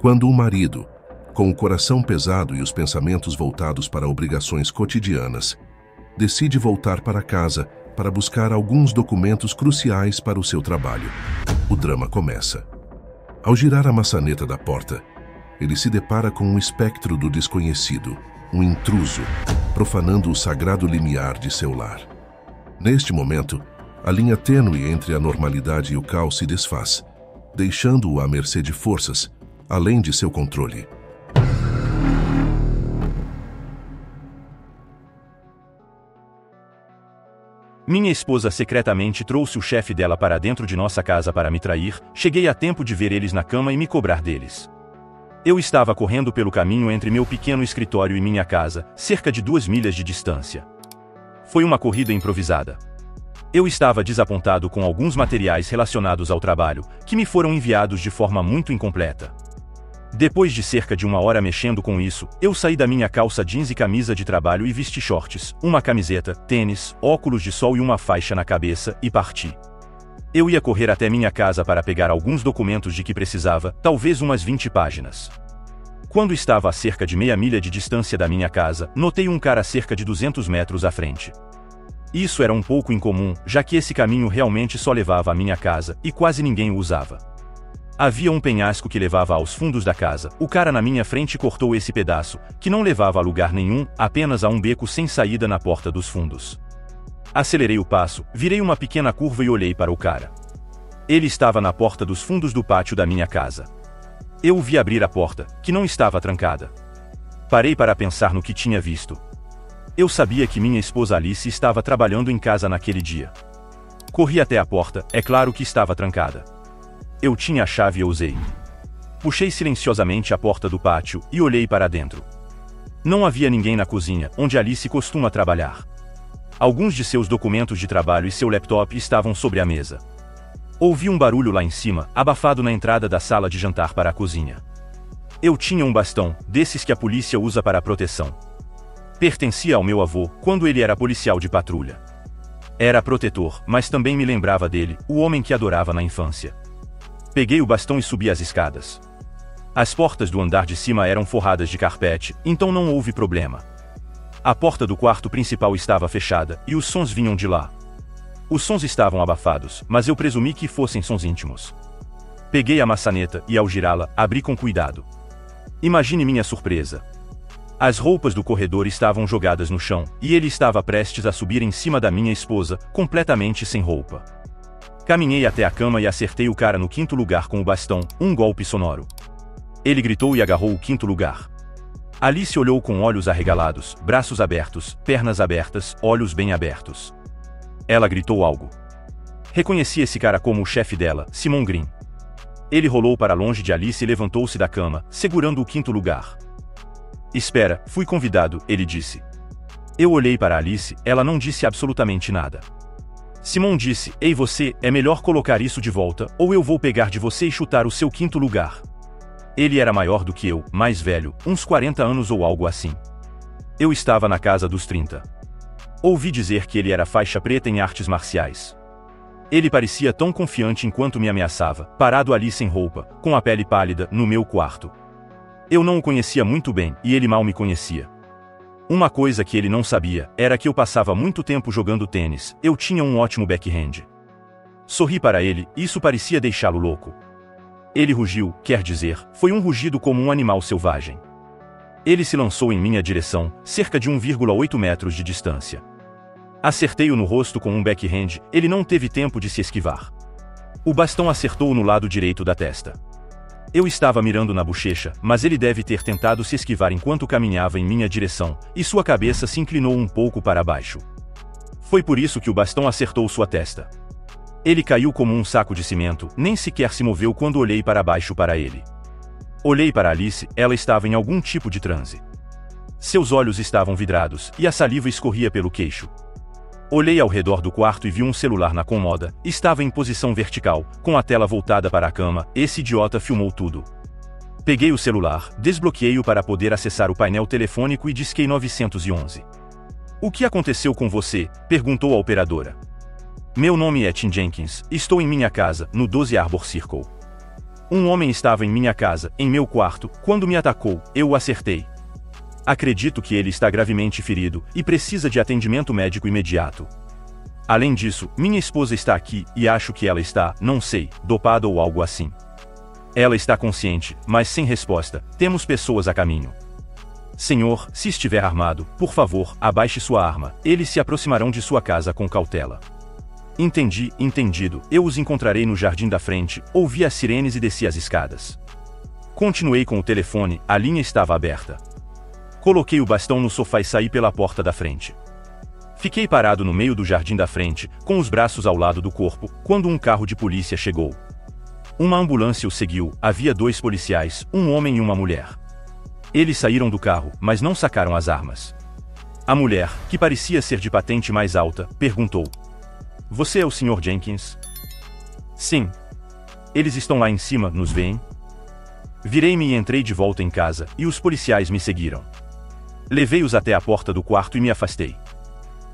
Quando o marido, com o coração pesado e os pensamentos voltados para obrigações cotidianas, decide voltar para casa para buscar alguns documentos cruciais para o seu trabalho, o drama começa. Ao girar a maçaneta da porta, ele se depara com um espectro do desconhecido, um intruso, profanando o sagrado limiar de seu lar. Neste momento, a linha tênue entre a normalidade e o caos se desfaz, deixando-o à mercê de forças, além de seu controle. Minha esposa secretamente trouxe o chefe dela para dentro de nossa casa para me trair. Cheguei a tempo de ver eles na cama e me cobrar deles. Eu estava correndo pelo caminho entre meu pequeno escritório e minha casa, cerca de 2 milhas de distância. Foi uma corrida improvisada. Eu estava desapontado com alguns materiais relacionados ao trabalho, que me foram enviados de forma muito incompleta. Depois de cerca de 1 hora mexendo com isso, eu saí da minha calça jeans e camisa de trabalho e vesti shorts, uma camiseta, tênis, óculos de sol e uma faixa na cabeça, e parti. Eu ia correr até minha casa para pegar alguns documentos de que precisava, talvez umas 20 páginas. Quando estava a cerca de meia milha de distância da minha casa, notei um cara a cerca de 200 metros à frente. Isso era um pouco incomum, já que esse caminho realmente só levava à minha casa, e quase ninguém o usava. Havia um penhasco que levava aos fundos da casa. O cara na minha frente cortou esse pedaço, que não levava a lugar nenhum, apenas a um beco sem saída na porta dos fundos. Acelerei o passo, virei uma pequena curva e olhei para o cara. Ele estava na porta dos fundos do pátio da minha casa. Eu o vi abrir a porta, que não estava trancada. Parei para pensar no que tinha visto. Eu sabia que minha esposa Alice estava trabalhando em casa naquele dia. Corri até a porta, é claro que estava trancada. Eu tinha a chave e a usei. Puxei silenciosamente a porta do pátio e olhei para dentro. Não havia ninguém na cozinha, onde Alice costuma trabalhar. Alguns de seus documentos de trabalho e seu laptop estavam sobre a mesa. Ouvi um barulho lá em cima, abafado na entrada da sala de jantar para a cozinha. Eu tinha um bastão, desses que a polícia usa para proteção. Pertencia ao meu avô, quando ele era policial de patrulha. Era protetor, mas também me lembrava dele, o homem que adorava na infância. Peguei o bastão e subi as escadas. As portas do andar de cima eram forradas de carpete, então não houve problema. A porta do quarto principal estava fechada, e os sons vinham de lá. Os sons estavam abafados, mas eu presumi que fossem sons íntimos. Peguei a maçaneta e, ao girá-la, abri com cuidado. Imagine minha surpresa. As roupas do corredor estavam jogadas no chão, e ele estava prestes a subir em cima da minha esposa, completamente sem roupa. Caminhei até a cama e acertei o cara no 5º lugar com o bastão, um golpe sonoro. Ele gritou e agarrou o 5º lugar. Alice olhou com olhos arregalados, braços abertos, pernas abertas, olhos bem abertos. Ela gritou algo. Reconheci esse cara como o chefe dela, Simon Green. Ele rolou para longe de Alice e levantou-se da cama, segurando o 5º lugar. Espera, fui convidado, ele disse. Eu olhei para Alice, ela não disse absolutamente nada. Simon disse, ei você, é melhor colocar isso de volta, ou eu vou pegar de você e chutar o seu 5º lugar. Ele era maior do que eu, mais velho, uns 40 anos ou algo assim. Eu estava na casa dos 30. Ouvi dizer que ele era faixa preta em artes marciais. Ele parecia tão confiante enquanto me ameaçava, parado ali sem roupa, com a pele pálida, no meu quarto. Eu não o conhecia muito bem, e ele mal me conhecia. Uma coisa que ele não sabia, era que eu passava muito tempo jogando tênis, eu tinha um ótimo backhand. Sorri para ele, isso parecia deixá-lo louco. Ele rugiu, quer dizer, foi um rugido como um animal selvagem. Ele se lançou em minha direção, cerca de 1,8 metros de distância. Acertei-o no rosto com um backhand, ele não teve tempo de se esquivar. O bastão acertou-o no lado direito da testa. Eu estava mirando na bochecha, mas ele deve ter tentado se esquivar enquanto caminhava em minha direção, e sua cabeça se inclinou um pouco para baixo. Foi por isso que o bastão acertou sua testa. Ele caiu como um saco de cimento, nem sequer se moveu quando olhei para baixo para ele. Olhei para Alice, ela estava em algum tipo de transe. Seus olhos estavam vidrados, e a saliva escorria pelo queixo. Olhei ao redor do quarto e vi um celular na cômoda, estava em posição vertical, com a tela voltada para a cama, esse idiota filmou tudo. Peguei o celular, desbloqueei-o para poder acessar o painel telefônico e disquei 911. O que aconteceu com você? Perguntou a operadora. Meu nome é Tim Jenkins, estou em minha casa, no 12 Arbor Circle. Um homem estava em minha casa, em meu quarto, quando me atacou, eu o acertei. Acredito que ele está gravemente ferido e precisa de atendimento médico imediato. Além disso, minha esposa está aqui e acho que ela está, não sei, dopada ou algo assim. Ela está consciente, mas sem resposta. Temos pessoas a caminho. Senhor, se estiver armado, por favor, abaixe sua arma. Eles se aproximarão de sua casa com cautela. Entendi, entendido. Eu os encontrarei no jardim da frente. Ouvi as sirenes e desci as escadas. Continuei com o telefone, a linha estava aberta. Coloquei o bastão no sofá e saí pela porta da frente. Fiquei parado no meio do jardim da frente, com os braços ao lado do corpo, quando um carro de polícia chegou. Uma ambulância o seguiu, havia 2 policiais, um homem e uma mulher. Eles saíram do carro, mas não sacaram as armas. A mulher, que parecia ser de patente mais alta, perguntou: "Você é o Sr. Jenkins?" "Sim." "Eles estão lá em cima, nos veem?" Virei-me e entrei de volta em casa, e os policiais me seguiram. Levei-os até a porta do quarto e me afastei.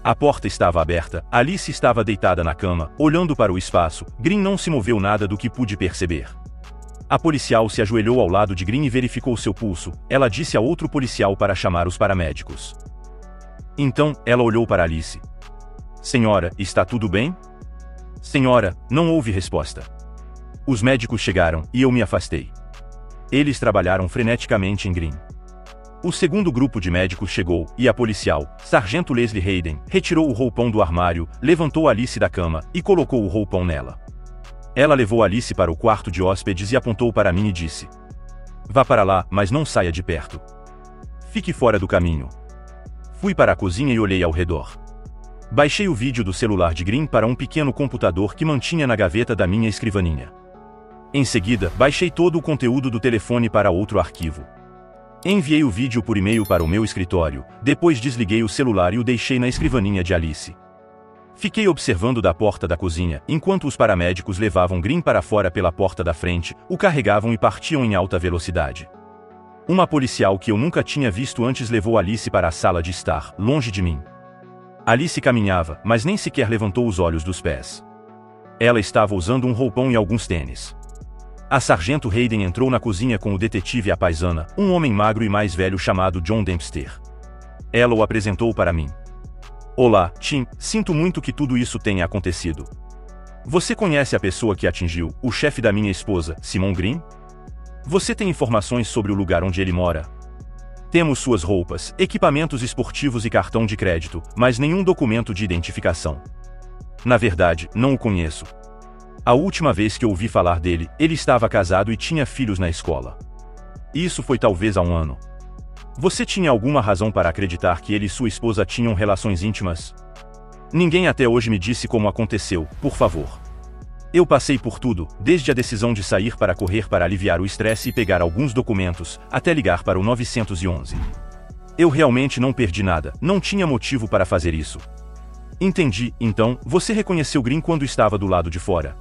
A porta estava aberta, Alice estava deitada na cama, olhando para o espaço. Green não se moveu nada do que pude perceber. A policial se ajoelhou ao lado de Green e verificou seu pulso. Ela disse a outro policial para chamar os paramédicos. Então, ela olhou para Alice. "Senhora, está tudo bem?" "Senhora", não houve resposta. Os médicos chegaram, e eu me afastei. Eles trabalharam freneticamente em Green. O segundo grupo de médicos chegou, e a policial, Sargento Leslie Hayden, retirou o roupão do armário, levantou Alice da cama, e colocou o roupão nela. Ela levou Alice para o quarto de hóspedes e apontou para mim e disse: "Vá para lá, mas não saia de perto. Fique fora do caminho." Fui para a cozinha e olhei ao redor. Baixei o vídeo do celular de Green para um pequeno computador que mantinha na gaveta da minha escrivaninha. Em seguida, baixei todo o conteúdo do telefone para outro arquivo. Enviei o vídeo por e-mail para o meu escritório, depois desliguei o celular e o deixei na escrivaninha de Alice. Fiquei observando da porta da cozinha, enquanto os paramédicos levavam Green para fora pela porta da frente, o carregavam e partiam em alta velocidade. Uma policial que eu nunca tinha visto antes levou Alice para a sala de estar, longe de mim. Alice caminhava, mas nem sequer levantou os olhos dos pés. Ela estava usando um roupão e alguns tênis. A Sargento Hayden entrou na cozinha com o detetive à paisana, um homem magro e mais velho chamado John Dempster. Ela o apresentou para mim. "Olá, Tim, sinto muito que tudo isso tenha acontecido. Você conhece a pessoa que atingiu, o chefe da minha esposa, Simon Green? Você tem informações sobre o lugar onde ele mora? Temos suas roupas, equipamentos esportivos e cartão de crédito, mas nenhum documento de identificação. Na verdade, não o conheço. A última vez que ouvi falar dele, ele estava casado e tinha filhos na escola. Isso foi talvez há 1 ano. Você tinha alguma razão para acreditar que ele e sua esposa tinham relações íntimas? Ninguém até hoje me disse como aconteceu, por favor. Eu passei por tudo, desde a decisão de sair para correr para aliviar o estresse e pegar alguns documentos, até ligar para o 911. Eu realmente não perdi nada, não tinha motivo para fazer isso." "Entendi, então, você reconheceu Green quando estava do lado de fora?"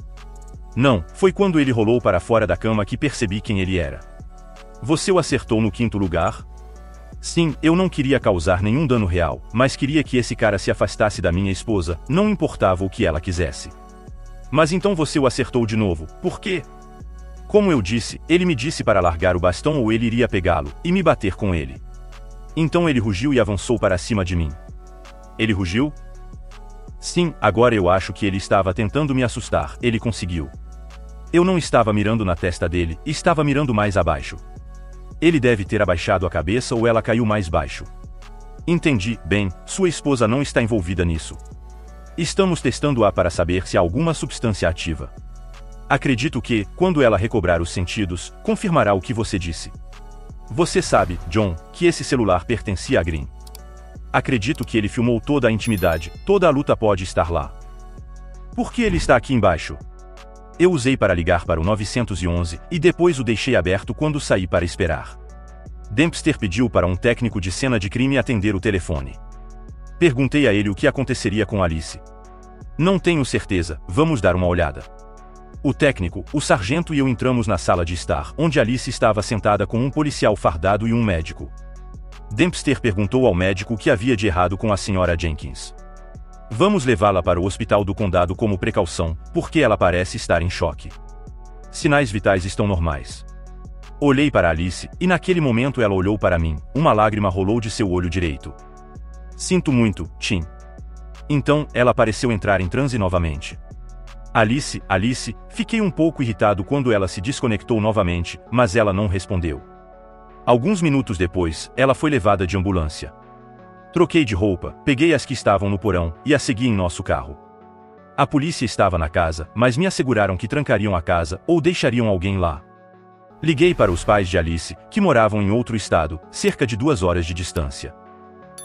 "Não, foi quando ele rolou para fora da cama que percebi quem ele era." "Você o acertou no 5º lugar?" "Sim, eu não queria causar nenhum dano real, mas queria que esse cara se afastasse da minha esposa, não importava o que ela quisesse." "Mas então você o acertou de novo, por quê?" "Como eu disse, ele me disse para largar o bastão ou ele iria pegá-lo, e me bater com ele. Então ele rugiu e avançou para cima de mim." "Ele rugiu?" "Sim, agora eu acho que ele estava tentando me assustar, ele conseguiu. Eu não estava mirando na testa dele, estava mirando mais abaixo. Ele deve ter abaixado a cabeça ou ela caiu mais baixo." "Entendi, bem, sua esposa não está envolvida nisso. Estamos testando-a para saber se há alguma substância ativa. Acredito que, quando ela recobrar os sentidos, confirmará o que você disse. Você sabe, John, que esse celular pertencia a Green. Acredito que ele filmou toda a intimidade, toda a luta pode estar lá. Por que ele está aqui embaixo?" Eu usei para ligar para o 911, e depois o deixei aberto quando saí para esperar. Dempster pediu para um técnico de cena de crime atender o telefone. Perguntei a ele o que aconteceria com Alice. "Não tenho certeza, vamos dar uma olhada." O técnico, o sargento e eu entramos na sala de estar, onde Alice estava sentada com um policial fardado e um médico. Dempster perguntou ao médico o que havia de errado com a senhora Jenkins. "Vamos levá-la para o hospital do condado como precaução, porque ela parece estar em choque." sinais vitais estão normais. Olhei para Alice, e naquele momento ela olhou para mim, uma lágrima rolou de seu olho direito. Sinto muito, Tim. Então, ela pareceu entrar em transe novamente. Alice, fiquei um pouco irritado quando ela se desconectou novamente, mas ela não respondeu. Alguns minutos depois, ela foi levada de ambulância. Troquei de roupa, peguei as que estavam no porão, e a segui em nosso carro. A polícia estava na casa, mas me asseguraram que trancariam a casa, ou deixariam alguém lá. Liguei para os pais de Alice, que moravam em outro estado, cerca de 2 horas de distância.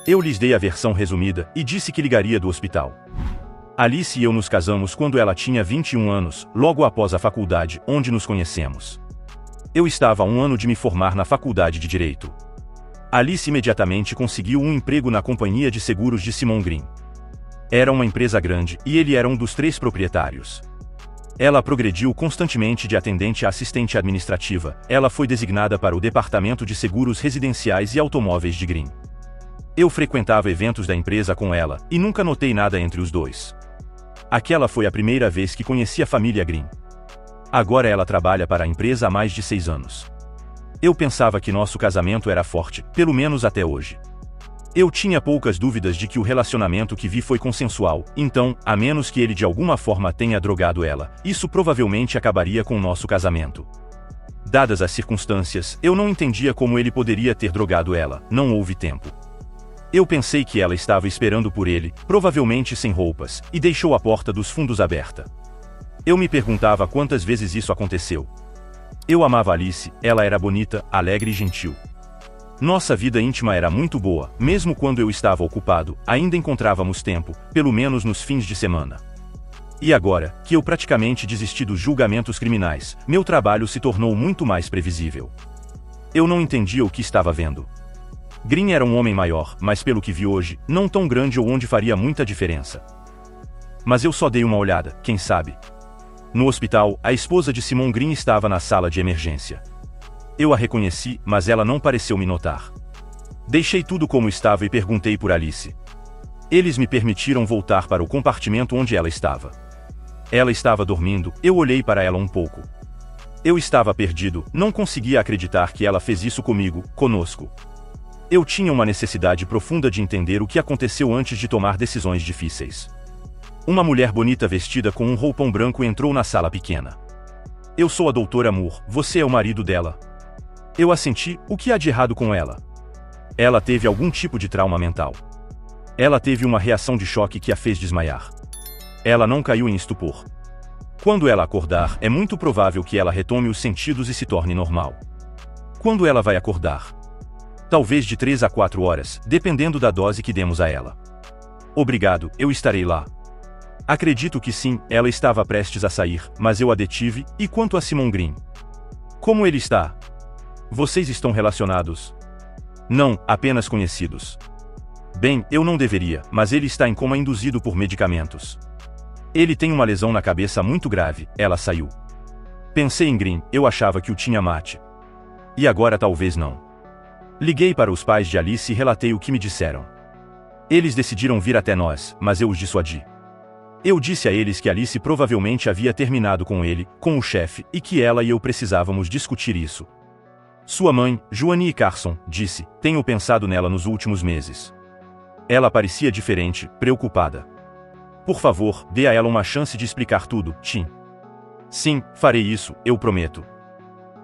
Eu lhes dei a versão resumida, e disse que ligaria do hospital. Alice e eu nos casamos quando ela tinha 21 anos, logo após a faculdade, onde nos conhecemos. Eu estava a 1 ano de me formar na faculdade de Direito. Alice imediatamente conseguiu um emprego na companhia de seguros de Simon Green. Era uma empresa grande, e ele era um dos 3 proprietários. Ela progrediu constantemente de atendente a assistente administrativa. Ela foi designada para o departamento de seguros residenciais e automóveis de Green. Eu frequentava eventos da empresa com ela, e nunca notei nada entre os dois. Aquela foi a primeira vez que conheci a família Green. Agora ela trabalha para a empresa há mais de 6 anos. Eu pensava que nosso casamento era forte, pelo menos até hoje. Eu tinha poucas dúvidas de que o relacionamento que vi foi consensual, então, a menos que ele de alguma forma tenha drogado ela, isso provavelmente acabaria com o nosso casamento. Dadas as circunstâncias, eu não entendia como ele poderia ter drogado ela, não houve tempo. Eu pensei que ela estava esperando por ele, provavelmente sem roupas, e deixou a porta dos fundos aberta. Eu me perguntava quantas vezes isso aconteceu. Eu amava Alice, ela era bonita, alegre e gentil. Nossa vida íntima era muito boa, mesmo quando eu estava ocupado, ainda encontrávamos tempo, pelo menos nos fins de semana. E agora, que eu praticamente desisti dos julgamentos criminais, meu trabalho se tornou muito mais previsível. Eu não entendia o que estava vendo. Green era um homem maior, mas pelo que vi hoje, não tão grande ou onde faria muita diferença. Mas eu só dei uma olhada, quem sabe? No hospital, a esposa de Simon Green estava na sala de emergência. Eu a reconheci, mas ela não pareceu me notar. Deixei tudo como estava e perguntei por Alice. Eles me permitiram voltar para o compartimento onde ela estava. Ela estava dormindo, eu olhei para ela um pouco. Eu estava perdido, não conseguia acreditar que ela fez isso conosco. Eu tinha uma necessidade profunda de entender o que aconteceu antes de tomar decisões difíceis. Uma mulher bonita vestida com um roupão branco entrou na sala pequena. Eu sou a doutora Moore, você é o marido dela. Eu assenti, o que há de errado com ela? Ela teve algum tipo de trauma mental. Ela teve uma reação de choque que a fez desmaiar. Ela não caiu em estupor. Quando ela acordar, é muito provável que ela retome os sentidos e se torne normal. Quando ela vai acordar? Talvez de 3 a 4 horas, dependendo da dose que demos a ela. Obrigado, eu estarei lá. Acredito que sim, ela estava prestes a sair, mas eu a detive. E quanto a Simon Green? Como ele está? Vocês estão relacionados? Não, apenas conhecidos. Bem, eu não deveria, mas ele está em coma induzido por medicamentos. Ele tem uma lesão na cabeça muito grave. Ela saiu. Pensei em Green, eu achava que o tinha mate. E agora talvez não. Liguei para os pais de Alice e relatei o que me disseram. Eles decidiram vir até nós, mas eu os dissuadi. Eu disse a eles que Alice provavelmente havia terminado com ele, com o chefe, e que ela e eu precisávamos discutir isso. Sua mãe, Joanie Carson, disse, tenho pensado nela nos últimos meses. Ela parecia diferente, preocupada. Por favor, dê a ela uma chance de explicar tudo, Tim. Sim, farei isso, eu prometo.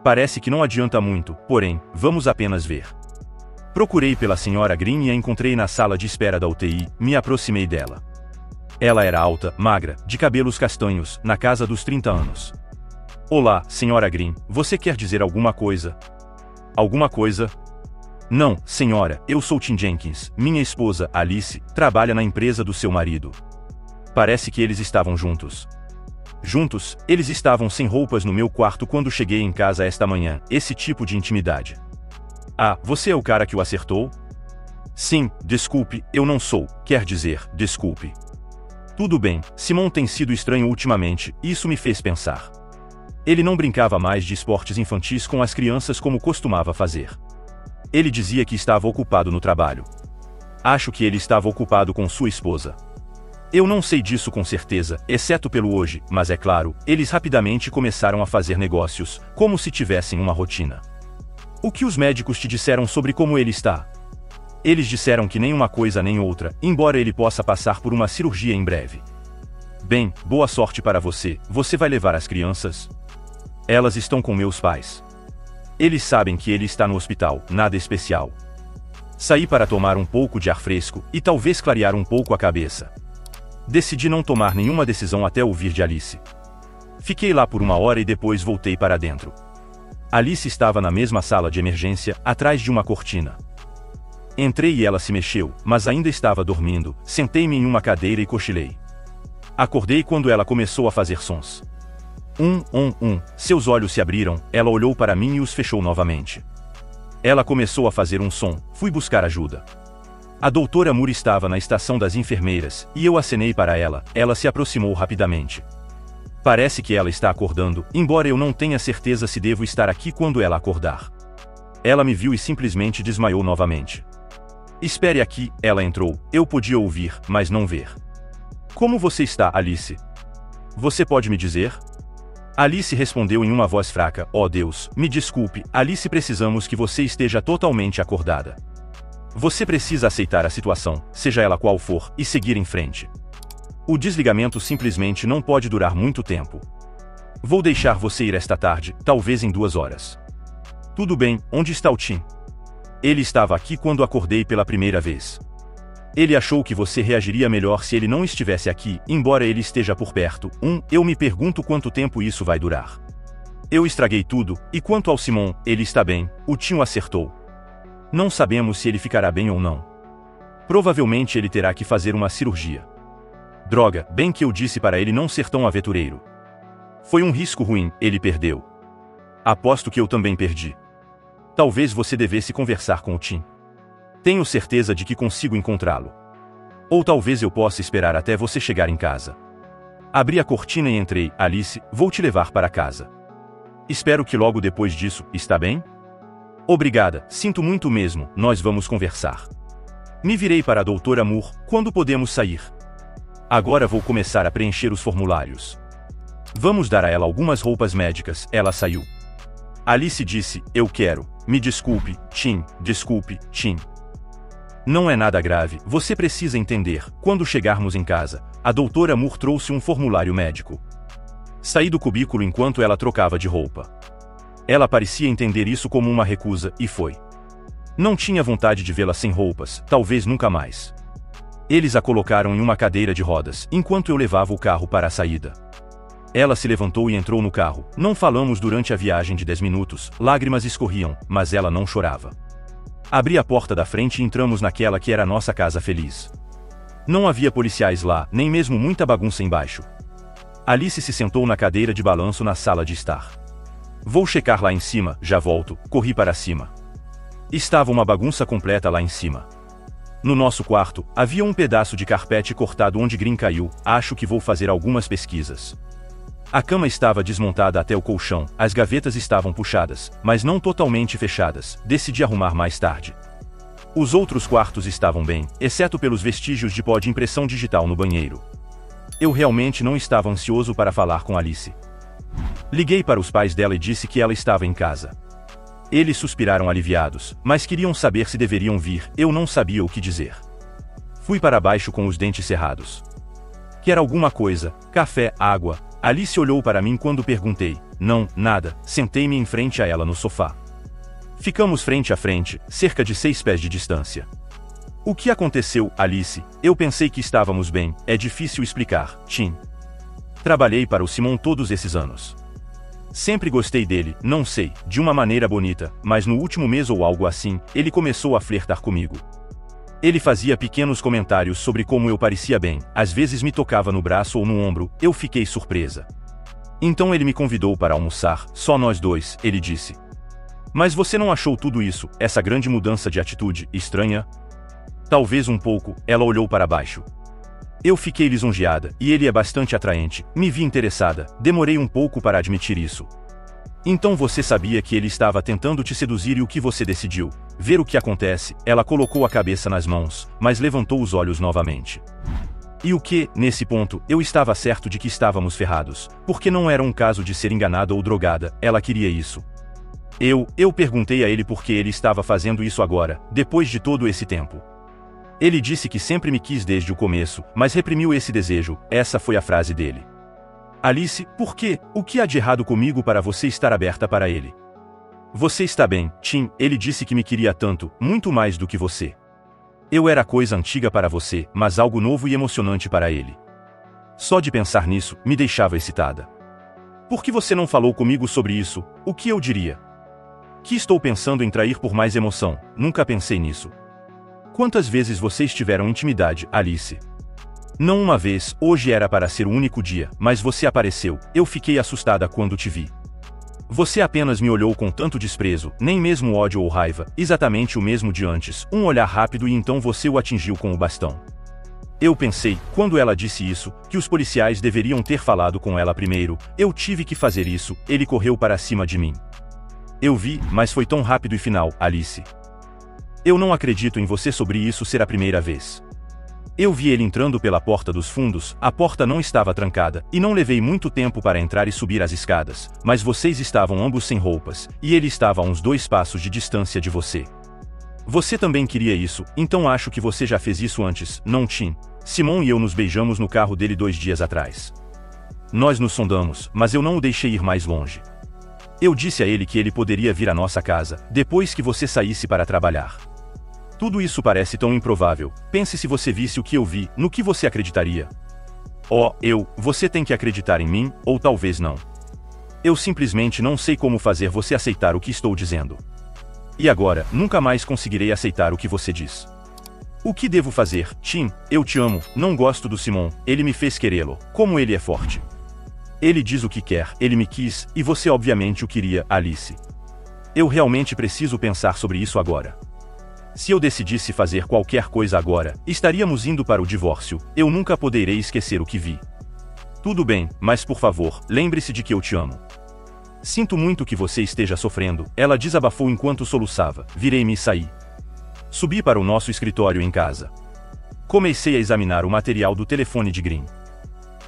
Parece que não adianta muito, porém, vamos apenas ver. Procurei pela senhora Green e a encontrei na sala de espera da UTI, me aproximei dela. Ela era alta, magra, de cabelos castanhos, na casa dos 30 anos. Olá, senhora Green, você quer dizer alguma coisa? Alguma coisa? Não, senhora, eu sou Tim Jenkins, minha esposa, Alice, trabalha na empresa do seu marido. Parece que eles estavam juntos. Juntos, eles estavam sem roupas no meu quarto quando cheguei em casa esta manhã, esse tipo de intimidade. Ah, você é o cara que o acertou? Sim, desculpe, eu não sou, quer dizer, desculpe. Tudo bem, Simon tem sido estranho ultimamente, isso me fez pensar. Ele não brincava mais de esportes infantis com as crianças como costumava fazer. Ele dizia que estava ocupado no trabalho. Acho que ele estava ocupado com sua esposa. Eu não sei disso com certeza, exceto pelo hoje, mas é claro, eles rapidamente começaram a fazer negócios, como se tivessem uma rotina. O que os médicos te disseram sobre como ele está? Eles disseram que nem uma coisa nem outra, embora ele possa passar por uma cirurgia em breve. Bem, boa sorte para você. Você vai levar as crianças? Elas estão com meus pais. Eles sabem que ele está no hospital, nada especial. Saí para tomar um pouco de ar fresco e talvez clarear um pouco a cabeça. Decidi não tomar nenhuma decisão até ouvir de Alice. Fiquei lá por 1 hora e depois voltei para dentro. Alice estava na mesma sala de emergência, atrás de uma cortina. Entrei e ela se mexeu, mas ainda estava dormindo. Sentei-me em uma cadeira e cochilei. Acordei quando ela começou a fazer sons. Seus olhos se abriram, ela olhou para mim e os fechou novamente. Ela começou a fazer um som, fui buscar ajuda. A doutora Moore estava na estação das enfermeiras, e eu acenei para ela, ela se aproximou rapidamente. Parece que ela está acordando, embora eu não tenha certeza se devo estar aqui quando ela acordar. Ela me viu e simplesmente desmaiou novamente. Espere aqui, ela entrou, eu podia ouvir, mas não ver. Como você está, Alice? Você pode me dizer? Alice respondeu em uma voz fraca, oh Deus, me desculpe, Alice, precisamos que você esteja totalmente acordada. Você precisa aceitar a situação, seja ela qual for, e seguir em frente. O desligamento simplesmente não pode durar muito tempo. Vou deixar você ir esta tarde, talvez em 2 horas. Tudo bem, onde está o Tim? Ele estava aqui quando acordei pela primeira vez. Ele achou que você reagiria melhor se ele não estivesse aqui, embora ele esteja por perto. Eu me pergunto quanto tempo isso vai durar. Eu estraguei tudo, e quanto ao Simon, ele está bem, o Tim o acertou. Não sabemos se ele ficará bem ou não. Provavelmente ele terá que fazer uma cirurgia. Droga, bem que eu disse para ele não ser tão aventureiro. Foi um risco ruim, ele perdeu. Aposto que eu também perdi. Talvez você devesse conversar com o Tim. Tenho certeza de que consigo encontrá-lo. Ou talvez eu possa esperar até você chegar em casa. Abri a cortina e entrei. Alice, vou te levar para casa. Espero que logo depois disso, está bem? Obrigada, sinto muito mesmo, nós vamos conversar. Me virei para a doutora Moore, quando podemos sair? Agora vou começar a preencher os formulários. Vamos dar a ela algumas roupas médicas, ela saiu. Alice disse, eu quero. Me desculpe, Tim, desculpe, Tim. Não é nada grave, você precisa entender, quando chegarmos em casa, a doutora Moore trouxe um formulário médico. Saí do cubículo enquanto ela trocava de roupa. Ela parecia entender isso como uma recusa, e foi. Não tinha vontade de vê-la sem roupas, talvez nunca mais. Eles a colocaram em uma cadeira de rodas, enquanto eu levava o carro para a saída. Ela se levantou e entrou no carro. Não falamos durante a viagem de 10 minutos, lágrimas escorriam, mas ela não chorava. Abri a porta da frente e entramos naquela que era a nossa casa feliz. Não havia policiais lá, nem mesmo muita bagunça embaixo. Alice se sentou na cadeira de balanço na sala de estar. Vou checar lá em cima, já volto, corri para cima. Estava uma bagunça completa lá em cima. No nosso quarto, havia um pedaço de carpete cortado onde Green caiu, acho que vou fazer algumas pesquisas. A cama estava desmontada até o colchão, as gavetas estavam puxadas, mas não totalmente fechadas, decidi arrumar mais tarde. Os outros quartos estavam bem, exceto pelos vestígios de pó de impressão digital no banheiro. Eu realmente não estava ansioso para falar com Alice. Liguei para os pais dela e disse que ela estava em casa. Eles suspiraram aliviados, mas queriam saber se deveriam vir, eu não sabia o que dizer. Fui para baixo com os dentes cerrados. Quer alguma coisa? Café, água? Alice olhou para mim quando perguntei. Não, nada, sentei-me em frente a ela no sofá. Ficamos frente a frente, cerca de 6 pés de distância. O que aconteceu, Alice? Eu pensei que estávamos bem, é difícil explicar, Tim. Trabalhei para o Simon todos esses anos. Sempre gostei dele, não sei, de uma maneira bonita, mas no último mês ou algo assim, ele começou a flertar comigo. Ele fazia pequenos comentários sobre como eu parecia bem, às vezes me tocava no braço ou no ombro, eu fiquei surpresa. Então ele me convidou para almoçar, só nós dois, ele disse. Mas você não achou tudo isso, essa grande mudança de atitude, estranha? Talvez um pouco, ela olhou para baixo. Eu fiquei lisonjeada, e ele é bastante atraente, me vi interessada, demorei um pouco para admitir isso. Então você sabia que ele estava tentando te seduzir e o que você decidiu? Ver o que acontece, ela colocou a cabeça nas mãos, mas levantou os olhos novamente. E o que, nesse ponto, eu estava certo de que estávamos ferrados, porque não era um caso de ser enganada ou drogada, ela queria isso. Eu perguntei a ele por que ele estava fazendo isso agora, depois de todo esse tempo. Ele disse que sempre me quis desde o começo, mas reprimiu esse desejo, essa foi a frase dele. Alice, por quê? O que há de errado comigo para você estar aberta para ele? Você está bem, Tim, ele disse que me queria tanto, muito mais do que você. Eu era coisa antiga para você, mas algo novo e emocionante para ele. Só de pensar nisso, me deixava excitada. Por que você não falou comigo sobre isso? O que eu diria? Que estou pensando em trair por mais emoção, nunca pensei nisso. Quantas vezes vocês tiveram intimidade, Alice? Não uma vez, hoje era para ser o único dia, mas você apareceu, eu fiquei assustada quando te vi. Você apenas me olhou com tanto desprezo, nem mesmo ódio ou raiva, exatamente o mesmo de antes, um olhar rápido e então você o atingiu com o bastão. Eu pensei, quando ela disse isso, que os policiais deveriam ter falado com ela primeiro, eu tive que fazer isso, ele correu para cima de mim. Eu vi, mas foi tão rápido e final, Alice. Eu não acredito em você sobre isso ser a primeira vez. Eu vi ele entrando pela porta dos fundos, a porta não estava trancada, e não levei muito tempo para entrar e subir as escadas, mas vocês estavam ambos sem roupas, e ele estava a uns 2 passos de distância de você. Você também queria isso, então acho que você já fez isso antes, não Tim? Simon e eu nos beijamos no carro dele 2 dias atrás. Nós nos sondamos, mas eu não o deixei ir mais longe. Eu disse a ele que ele poderia vir à nossa casa, depois que você saísse para trabalhar. Tudo isso parece tão improvável, pense se você visse o que eu vi, no que você acreditaria? Você tem que acreditar em mim, ou talvez não. Eu simplesmente não sei como fazer você aceitar o que estou dizendo. E agora, nunca mais conseguirei aceitar o que você diz. O que devo fazer, Tim? Eu te amo, não gosto do Simon, ele me fez querê-lo, como ele é forte. Ele diz o que quer, ele me quis, e você obviamente o queria, Alice. Eu realmente preciso pensar sobre isso agora. Se eu decidisse fazer qualquer coisa agora, estaríamos indo para o divórcio, eu nunca poderei esquecer o que vi. Tudo bem, mas por favor, lembre-se de que eu te amo. Sinto muito que você esteja sofrendo, ela desabafou enquanto soluçava, virei-me e saí. Subi para o nosso escritório em casa. Comecei a examinar o material do telefone de Green.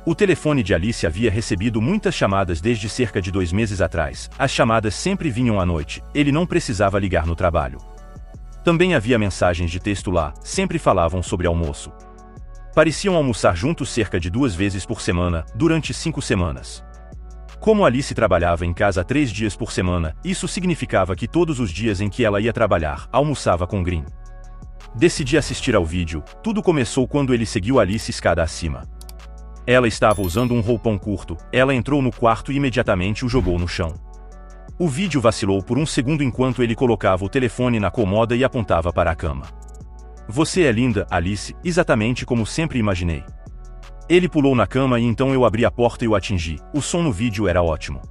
O telefone de Alice havia recebido muitas chamadas desde cerca de 2 meses atrás, as chamadas sempre vinham à noite, ele não precisava ligar no trabalho. Também havia mensagens de texto lá, sempre falavam sobre almoço. Pareciam almoçar juntos cerca de 2 vezes por semana, durante 5 semanas. Como Alice trabalhava em casa 3 dias por semana, isso significava que todos os dias em que ela ia trabalhar, almoçava com Green. Decidi assistir ao vídeo, tudo começou quando ele seguiu Alice escada acima. Ela estava usando um roupão curto, ela entrou no quarto e imediatamente o jogou no chão. O vídeo vacilou por um segundo enquanto ele colocava o telefone na comoda e apontava para a cama. Você é linda, Alice, exatamente como sempre imaginei. Ele pulou na cama e então eu abri a porta e o atingi, o som no vídeo era ótimo.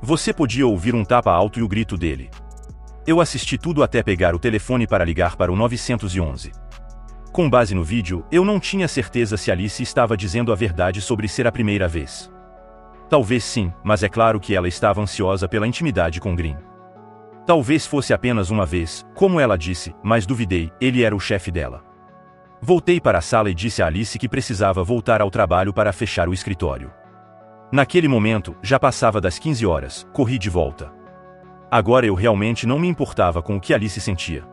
Você podia ouvir um tapa alto e o grito dele. Eu assisti tudo até pegar o telefone para ligar para o 911. Com base no vídeo, eu não tinha certeza se Alice estava dizendo a verdade sobre ser a primeira vez. Talvez sim, mas é claro que ela estava ansiosa pela intimidade com Green. Talvez fosse apenas uma vez, como ela disse, mas duvidei, ele era o chefe dela. Voltei para a sala e disse a Alice que precisava voltar ao trabalho para fechar o escritório. Naquele momento, já passava das 15 horas, corri de volta. Agora eu realmente não me importava com o que Alice sentia.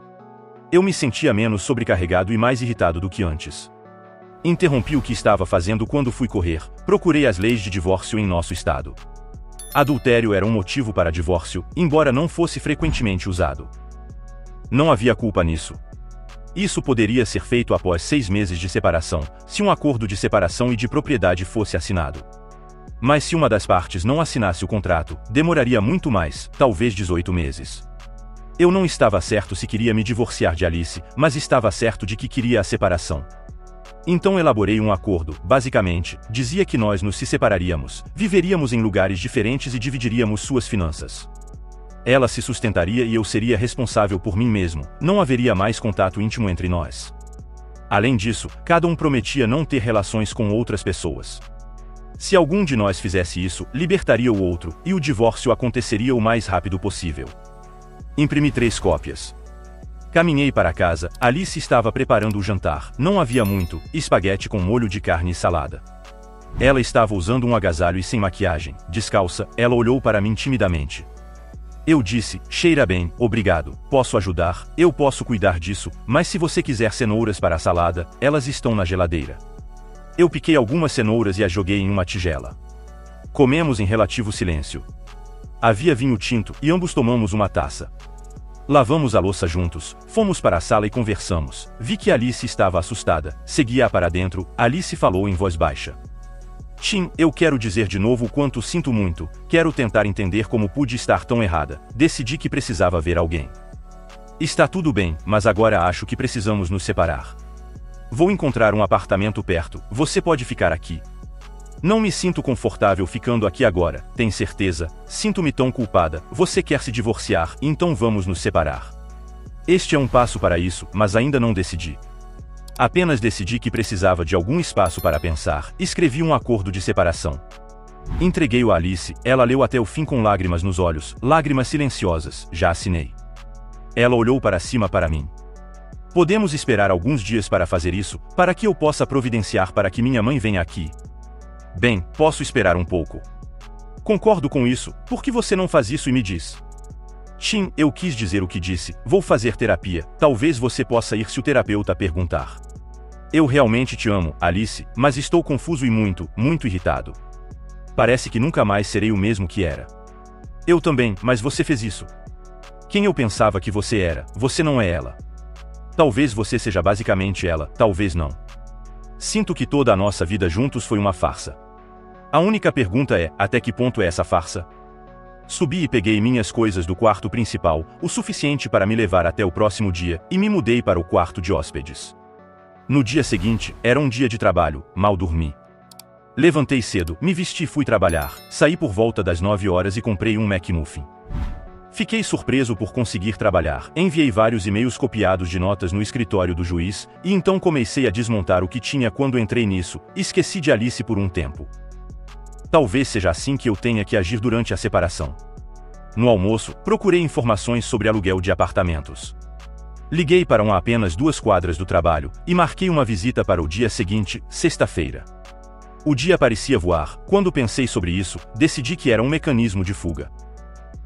Eu me sentia menos sobrecarregado e mais irritado do que antes. Interrompi o que estava fazendo quando fui correr, procurei as leis de divórcio em nosso estado. Adultério era um motivo para divórcio, embora não fosse frequentemente usado. Não havia culpa nisso. Isso poderia ser feito após 6 meses de separação, se um acordo de separação e de propriedade fosse assinado. Mas se uma das partes não assinasse o contrato, demoraria muito mais, talvez 18 meses. Eu não estava certo se queria me divorciar de Alice, mas estava certo de que queria a separação. Então elaborei um acordo, basicamente, dizia que nós nos separaríamos, viveríamos em lugares diferentes e dividiríamos suas finanças. Ela se sustentaria e eu seria responsável por mim mesmo, não haveria mais contato íntimo entre nós. Além disso, cada um prometia não ter relações com outras pessoas. Se algum de nós fizesse isso, libertaria o outro, e o divórcio aconteceria o mais rápido possível. Imprimi 3 cópias. Caminhei para casa, Alice estava preparando o jantar, não havia muito, espaguete com molho de carne e salada. Ela estava usando um agasalho e sem maquiagem, descalça, ela olhou para mim timidamente. Eu disse, cheira bem, obrigado, posso ajudar, eu posso cuidar disso, mas se você quiser cenouras para a salada, elas estão na geladeira. Eu piquei algumas cenouras e as joguei em uma tigela. Comemos em relativo silêncio. Havia vinho tinto e ambos tomamos uma taça. Lavamos a louça juntos, fomos para a sala e conversamos. Vi que Alice estava assustada, segui-a para dentro, Alice falou em voz baixa. Tim, eu quero dizer de novo o quanto sinto muito, quero tentar entender como pude estar tão errada, decidi que precisava ver alguém. Está tudo bem, mas agora acho que precisamos nos separar. Vou encontrar um apartamento perto, você pode ficar aqui. Não me sinto confortável ficando aqui agora, tem certeza? Sinto-me tão culpada, você quer se divorciar, então vamos nos separar. Este é um passo para isso, mas ainda não decidi. Apenas decidi que precisava de algum espaço para pensar, escrevi um acordo de separação. Entreguei-o a Alice, ela leu até o fim com lágrimas nos olhos, lágrimas silenciosas, já assinei. Ela olhou para cima para mim. Podemos esperar alguns dias para fazer isso, para que eu possa providenciar para que minha mãe venha aqui. Bem, posso esperar um pouco. Concordo com isso, por que você não faz isso e me diz? Tim, eu quis dizer o que disse, vou fazer terapia, talvez você possa ir se o terapeuta perguntar. Eu realmente te amo, Alice, mas estou confuso e muito irritado. Parece que nunca mais serei o mesmo que era. Eu também, mas você fez isso. Quem eu pensava que você era, você não é ela. Talvez você seja basicamente ela, talvez não. Sinto que toda a nossa vida juntos foi uma farsa. A única pergunta é, até que ponto é essa farsa? Subi e peguei minhas coisas do quarto principal, o suficiente para me levar até o próximo dia, e me mudei para o quarto de hóspedes. No dia seguinte, era um dia de trabalho, mal dormi. Levantei cedo, me vesti e fui trabalhar, saí por volta das 9 horas e comprei um McMuffin. Fiquei surpreso por conseguir trabalhar, enviei vários e-mails copiados de notas no escritório do juiz, e então comecei a desmontar o que tinha quando entrei nisso, esqueci de Alice por um tempo. Talvez seja assim que eu tenha que agir durante a separação. No almoço, procurei informações sobre aluguel de apartamentos. Liguei para a apenas 2 quadras do trabalho, e marquei uma visita para o dia seguinte, sexta-feira. O dia parecia voar, quando pensei sobre isso, decidi que era um mecanismo de fuga.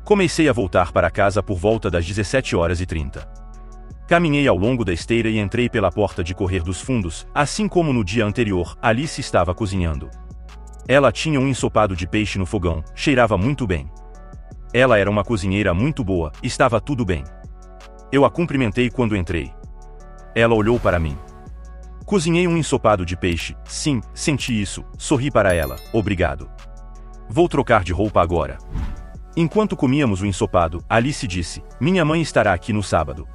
Comecei a voltar para casa por volta das 17h30. Caminhei ao longo da esteira e entrei pela porta de correr dos fundos, assim como no dia anterior, Alice estava cozinhando. Ela tinha um ensopado de peixe no fogão, cheirava muito bem. Ela era uma cozinheira muito boa, estava tudo bem. Eu a cumprimentei quando entrei. Ela olhou para mim. Cozinhei um ensopado de peixe, sim, senti isso, sorri para ela, obrigado. Vou trocar de roupa agora. Enquanto comíamos o ensopado, Alice disse, minha mãe estará aqui no sábado.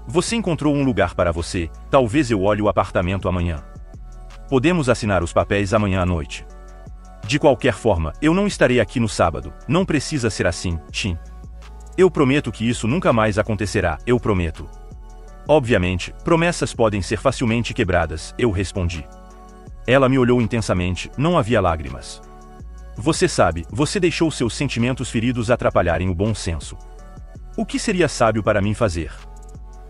Você encontrou um lugar para você, talvez eu olhe o apartamento amanhã. Podemos assinar os papéis amanhã à noite. De qualquer forma, eu não estarei aqui no sábado, não precisa ser assim, Tim. Eu prometo que isso nunca mais acontecerá, eu prometo. Obviamente, promessas podem ser facilmente quebradas, eu respondi. Ela me olhou intensamente, não havia lágrimas. Você sabe, você deixou seus sentimentos feridos atrapalharem o bom senso. O que seria sábio para mim fazer?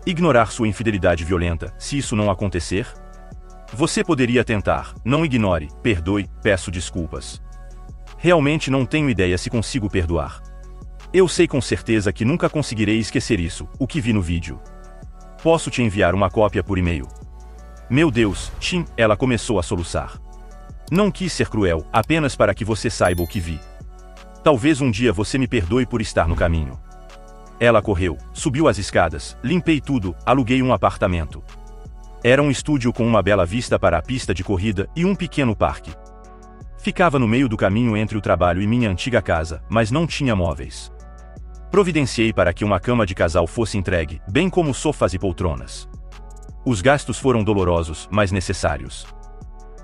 Ignorar sua infidelidade violenta, se isso não acontecer? Você poderia tentar, não ignore, perdoe, peço desculpas. Realmente não tenho ideia se consigo perdoar. Eu sei com certeza que nunca conseguirei esquecer isso, o que vi no vídeo. Posso te enviar uma cópia por e-mail. Meu Deus, Tim, ela começou a soluçar. Não quis ser cruel, apenas para que você saiba o que vi. Talvez um dia você me perdoe por estar no caminho. Ela correu, subiu as escadas, limpei tudo, aluguei um apartamento. Era um estúdio com uma bela vista para a pista de corrida e um pequeno parque. Ficava no meio do caminho entre o trabalho e minha antiga casa, mas não tinha móveis. Providenciei para que uma cama de casal fosse entregue, bem como sofás e poltronas. Os gastos foram dolorosos, mas necessários.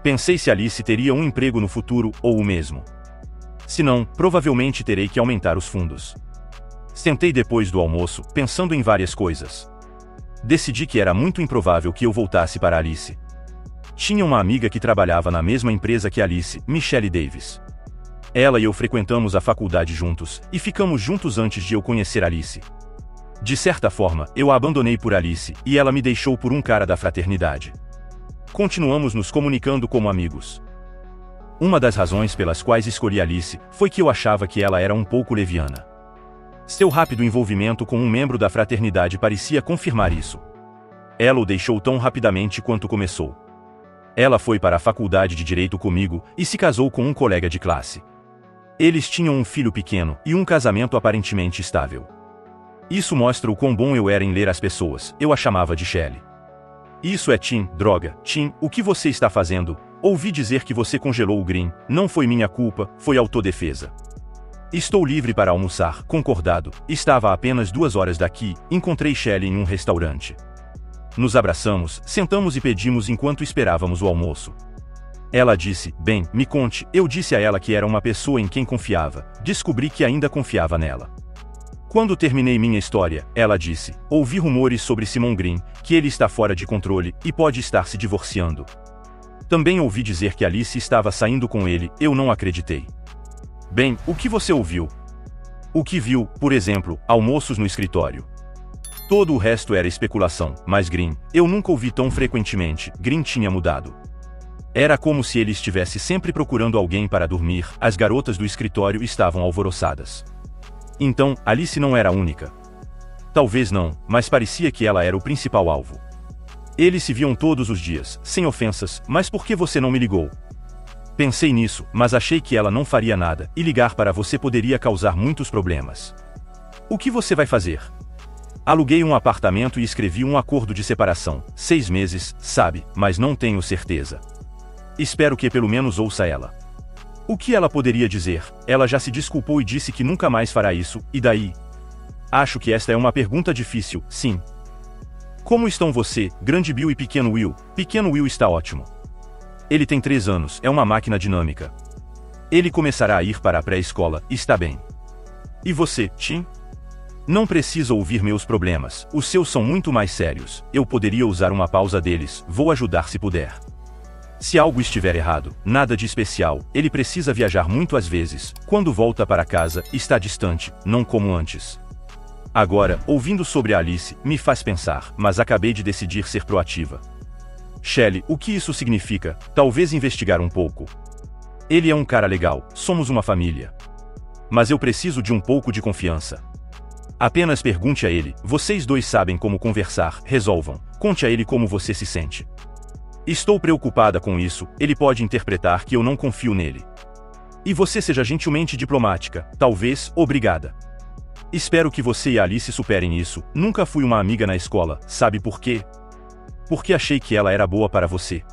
Pensei se Alice teria um emprego no futuro, ou o mesmo. Se não, provavelmente terei que aumentar os fundos. Sentei depois do almoço, pensando em várias coisas. Decidi que era muito improvável que eu voltasse para Alice. Tinha uma amiga que trabalhava na mesma empresa que Alice, Michelle Davis. Ela e eu frequentamos a faculdade juntos, e ficamos juntos antes de eu conhecer Alice. De certa forma, eu a abandonei por Alice, e ela me deixou por um cara da fraternidade. Continuamos nos comunicando como amigos. Uma das razões pelas quais escolhi Alice foi que eu achava que ela era um pouco leviana. Seu rápido envolvimento com um membro da fraternidade parecia confirmar isso. Ela o deixou tão rapidamente quanto começou. Ela foi para a faculdade de Direito comigo e se casou com um colega de classe. Eles tinham um filho pequeno e um casamento aparentemente estável. Isso mostra o quão bom eu era em ler as pessoas, eu a chamava de Shelley. Isso é Tim, droga, Tim, o que você está fazendo? Ouvi dizer que você congelou o Green, não foi minha culpa, foi autodefesa. Estou livre para almoçar, concordado, estava a apenas 2 horas daqui, encontrei Shelley em um restaurante. Nos abraçamos, sentamos e pedimos enquanto esperávamos o almoço. Ela disse, bem, me conte, eu disse a ela que era uma pessoa em quem confiava, descobri que ainda confiava nela. Quando terminei minha história, ela disse, ouvi rumores sobre Simon Green, que ele está fora de controle e pode estar se divorciando. Também ouvi dizer que Alice estava saindo com ele, eu não acreditei. Bem, o que você ouviu? O que viu, por exemplo, almoços no escritório. Todo o resto era especulação, mas Green, eu nunca ouvi tão frequentemente, Green tinha mudado. Era como se ele estivesse sempre procurando alguém para dormir, as garotas do escritório estavam alvoroçadas. Então, Alice não era a única. Talvez não, mas parecia que ela era o principal alvo. Eles se viam todos os dias, sem ofensas, mas por que você não me ligou? Pensei nisso, mas achei que ela não faria nada, e ligar para você poderia causar muitos problemas. O que você vai fazer? Aluguei um apartamento e escrevi um acordo de separação, 6 meses, sabe, mas não tenho certeza. Espero que pelo menos ouça ela. O que ela poderia dizer? Ela já se desculpou e disse que nunca mais fará isso, e daí? Acho que esta é uma pergunta difícil, sim. Como estão você, grande Bill e pequeno Will? Pequeno Will está ótimo. Ele tem 3 anos, é uma máquina dinâmica. Ele começará a ir para a pré-escola, está bem. E você, Tim? Não precisa ouvir meus problemas, os seus são muito mais sérios, eu poderia usar uma pausa deles, vou ajudar se puder. Se algo estiver errado, nada de especial, ele precisa viajar muito às vezes, quando volta para casa, está distante, não como antes. Agora, ouvindo sobre a Alice, me faz pensar, mas acabei de decidir ser proativa. Shelley, o que isso significa? Talvez investigar um pouco. Ele é um cara legal, somos uma família. Mas eu preciso de um pouco de confiança. Apenas pergunte a ele, vocês dois sabem como conversar, resolvam, conte a ele como você se sente. Estou preocupada com isso, ele pode interpretar que eu não confio nele. E você seja gentilmente diplomática, talvez, obrigada. Espero que você e a Alice superem isso, nunca fui uma amiga na escola, sabe por quê? Porque achei que ela era boa para você.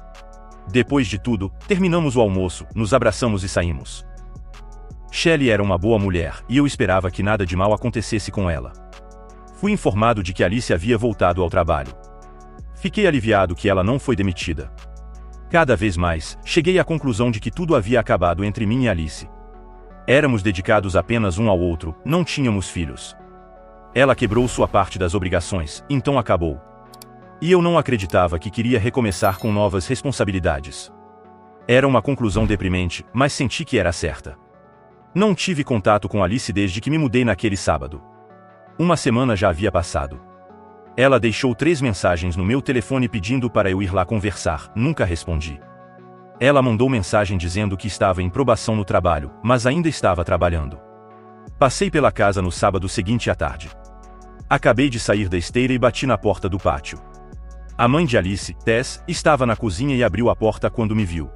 Depois de tudo, terminamos o almoço, nos abraçamos e saímos. Shelley era uma boa mulher, e eu esperava que nada de mal acontecesse com ela. Fui informado de que Alice havia voltado ao trabalho. Fiquei aliviado que ela não foi demitida. Cada vez mais, cheguei à conclusão de que tudo havia acabado entre mim e Alice. Éramos dedicados apenas um ao outro, não tínhamos filhos. Ela quebrou sua parte das obrigações, então acabou. E eu não acreditava que queria recomeçar com novas responsabilidades. Era uma conclusão deprimente, mas senti que era certa. Não tive contato com Alice desde que me mudei naquele sábado. Uma semana já havia passado. Ela deixou 3 mensagens no meu telefone pedindo para eu ir lá conversar, nunca respondi. Ela mandou mensagem dizendo que estava em probação no trabalho, mas ainda estava trabalhando. Passei pela casa no sábado seguinte à tarde. Acabei de sair da esteira e bati na porta do pátio. A mãe de Alice, Tess, estava na cozinha e abriu a porta quando me viu.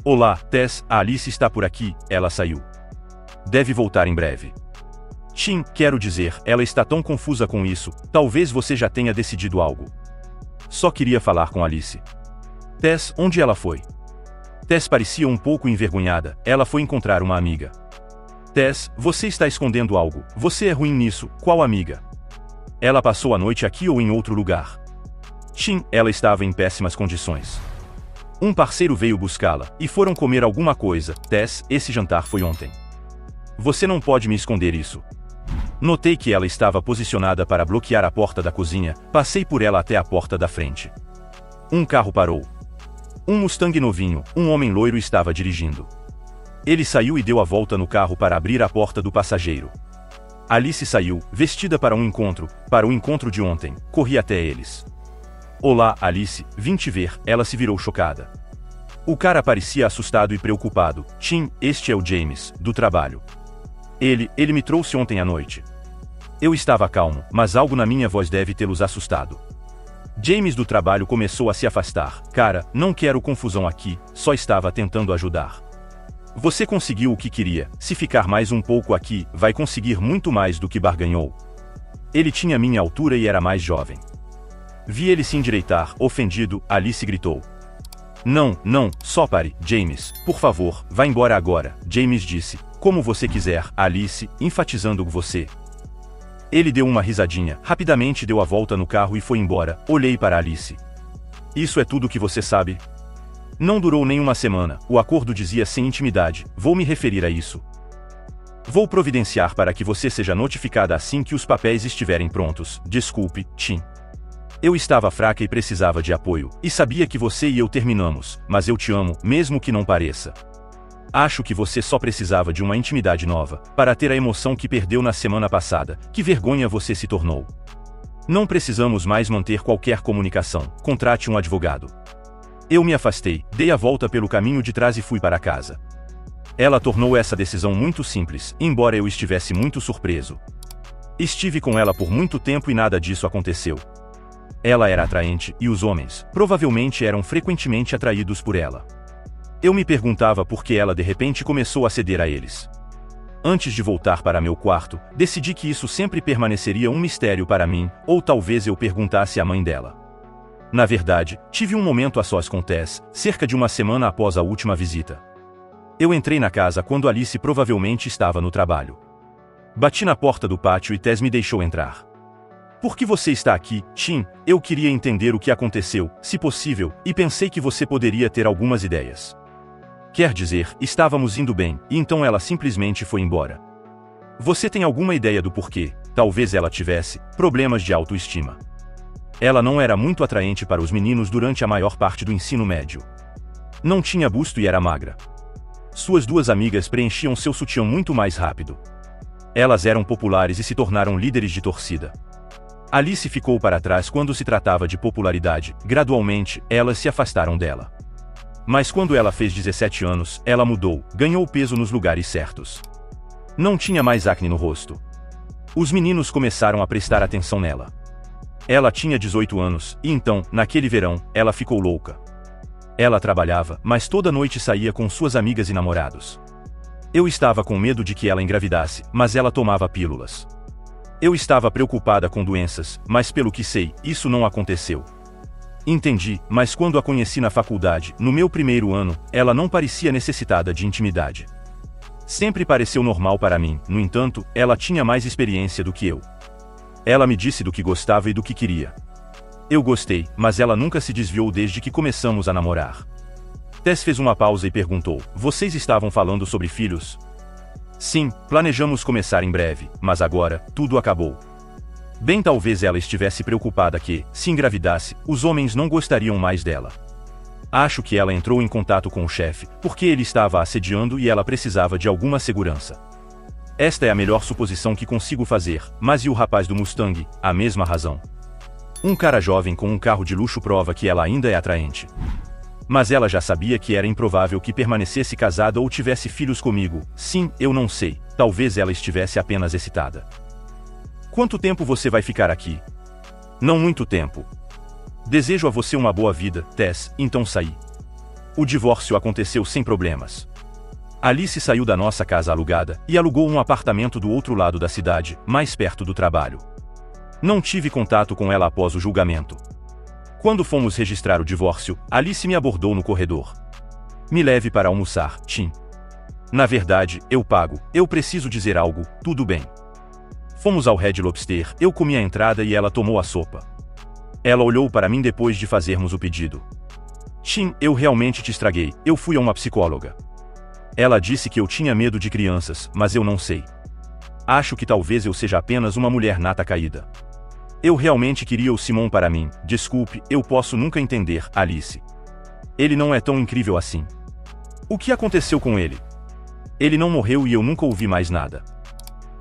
Olá, Tess, a Alice está por aqui, ela saiu. Deve voltar em breve. Tim, quero dizer, ela está tão confusa com isso, talvez você já tenha decidido algo. Só queria falar com Alice. Tess, onde ela foi? Tess parecia um pouco envergonhada, ela foi encontrar uma amiga. Tess, você está escondendo algo, você é ruim nisso, qual amiga? Ela passou a noite aqui ou em outro lugar? Tim, ela estava em péssimas condições. Um parceiro veio buscá-la, e foram comer alguma coisa. Tess, esse jantar foi ontem. Você não pode me esconder isso. Notei que ela estava posicionada para bloquear a porta da cozinha, passei por ela até a porta da frente. Um carro parou. Um Mustang novinho, um homem loiro estava dirigindo. Ele saiu e deu a volta no carro para abrir a porta do passageiro. Alice saiu, vestida para o encontro de ontem. Corri até eles. Olá, Alice, vim te ver. Ela se virou chocada. O cara parecia assustado e preocupado. Tim, este é o James, do trabalho. Ele me trouxe ontem à noite. Eu estava calmo, mas algo na minha voz deve tê-los assustado. James do trabalho começou a se afastar. Cara, não quero confusão aqui, só estava tentando ajudar. Você conseguiu o que queria. Se ficar mais um pouco aqui, vai conseguir muito mais do que barganhou. Ele tinha minha altura e era mais jovem. Vi ele se endireitar, ofendido. Alice gritou. Não, só pare, James, por favor, vá embora agora. James disse, como você quiser, Alice, enfatizando você. Ele deu uma risadinha, rapidamente deu a volta no carro e foi embora. Olhei para Alice. Isso é tudo que você sabe? Não durou nem uma semana, o acordo dizia sem intimidade, vou me referir a isso. Vou providenciar para que você seja notificada assim que os papéis estiverem prontos. Desculpe, Tim. Eu estava fraca e precisava de apoio, e sabia que você e eu terminamos, mas eu te amo, mesmo que não pareça. Acho que você só precisava de uma intimidade nova, para ter a emoção que perdeu na semana passada. Que vergonha você se tornou. Não precisamos mais manter qualquer comunicação, contrate um advogado. Eu me afastei, dei a volta pelo caminho de trás e fui para casa. Ela tornou essa decisão muito simples, embora eu estivesse muito surpreso. Estive com ela por muito tempo e nada disso aconteceu. Ela era atraente, e os homens, provavelmente eram frequentemente atraídos por ela. Eu me perguntava por que ela de repente começou a ceder a eles. Antes de voltar para meu quarto, decidi que isso sempre permaneceria um mistério para mim, ou talvez eu perguntasse à mãe dela. Na verdade, tive um momento a sós com Tess, cerca de uma semana após a última visita. Eu entrei na casa quando Alice provavelmente estava no trabalho. Bati na porta do pátio e Tess me deixou entrar. Por que você está aqui, Tim? Eu queria entender o que aconteceu, se possível, e pensei que você poderia ter algumas ideias. Quer dizer, estávamos indo bem, e então ela simplesmente foi embora. Você tem alguma ideia do porquê? Talvez ela tivesse problemas de autoestima. Ela não era muito atraente para os meninos durante a maior parte do ensino médio. Não tinha busto e era magra. Suas duas amigas preenchiam seu sutiã muito mais rápido. Elas eram populares e se tornaram líderes de torcida. Alice ficou para trás quando se tratava de popularidade. Gradualmente, elas se afastaram dela. Mas quando ela fez 17 anos, ela mudou, ganhou peso nos lugares certos. Não tinha mais acne no rosto. Os meninos começaram a prestar atenção nela. Ela tinha 18 anos, e então, naquele verão, ela ficou louca. Ela trabalhava, mas toda noite saía com suas amigas e namorados. Eu estava com medo de que ela engravidasse, mas ela tomava pílulas. Eu estava preocupada com doenças, mas pelo que sei, isso não aconteceu. Entendi, mas quando a conheci na faculdade, no meu primeiro ano, ela não parecia necessitada de intimidade. Sempre pareceu normal para mim, no entanto, ela tinha mais experiência do que eu. Ela me disse do que gostava e do que queria. Eu gostei, mas ela nunca se desviou desde que começamos a namorar. Tess fez uma pausa e perguntou, vocês estavam falando sobre filhos? Sim, planejamos começar em breve, mas agora, tudo acabou. Bem, talvez ela estivesse preocupada que, se engravidasse, os homens não gostariam mais dela. Acho que ela entrou em contato com o chefe, porque ele estava a assediando e ela precisava de alguma segurança. Esta é a melhor suposição que consigo fazer, mas e o rapaz do Mustang? A mesma razão. Um cara jovem com um carro de luxo prova que ela ainda é atraente. Mas ela já sabia que era improvável que permanecesse casada ou tivesse filhos comigo. Sim, eu não sei, talvez ela estivesse apenas excitada. Quanto tempo você vai ficar aqui? Não muito tempo. Desejo a você uma boa vida, Tess, então saí. O divórcio aconteceu sem problemas. Alice saiu da nossa casa alugada e alugou um apartamento do outro lado da cidade, mais perto do trabalho. Não tive contato com ela após o julgamento. Quando fomos registrar o divórcio, Alice me abordou no corredor. Me leve para almoçar, Tim. Na verdade, eu pago, eu preciso dizer algo, tudo bem. Fomos ao Red Lobster, eu comi a entrada e ela tomou a sopa. Ela olhou para mim depois de fazermos o pedido. Tim, eu realmente te estraguei, eu fui a uma psicóloga. Ela disse que eu tinha medo de crianças, mas eu não sei. Acho que talvez eu seja apenas uma mulher nata caída. Eu realmente queria o Simon para mim, desculpe, eu posso nunca entender, Alice. Ele não é tão incrível assim. O que aconteceu com ele? Ele não morreu e eu nunca ouvi mais nada.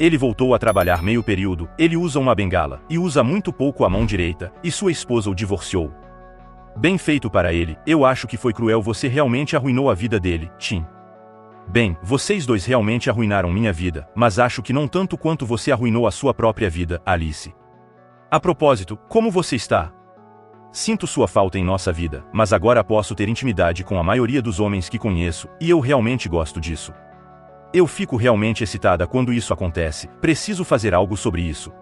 Ele voltou a trabalhar meio período, ele usa uma bengala, e usa muito pouco a mão direita, e sua esposa o divorciou. Bem feito para ele, eu acho que foi cruel, você realmente arruinou a vida dele, Tim. Bem, vocês dois realmente arruinaram minha vida, mas acho que não tanto quanto você arruinou a sua própria vida, Alice. A propósito, como você está? Sinto sua falta em nossa vida, mas agora posso ter intimidade com a maioria dos homens que conheço, e eu realmente gosto disso. Eu fico realmente excitada quando isso acontece, preciso fazer algo sobre isso.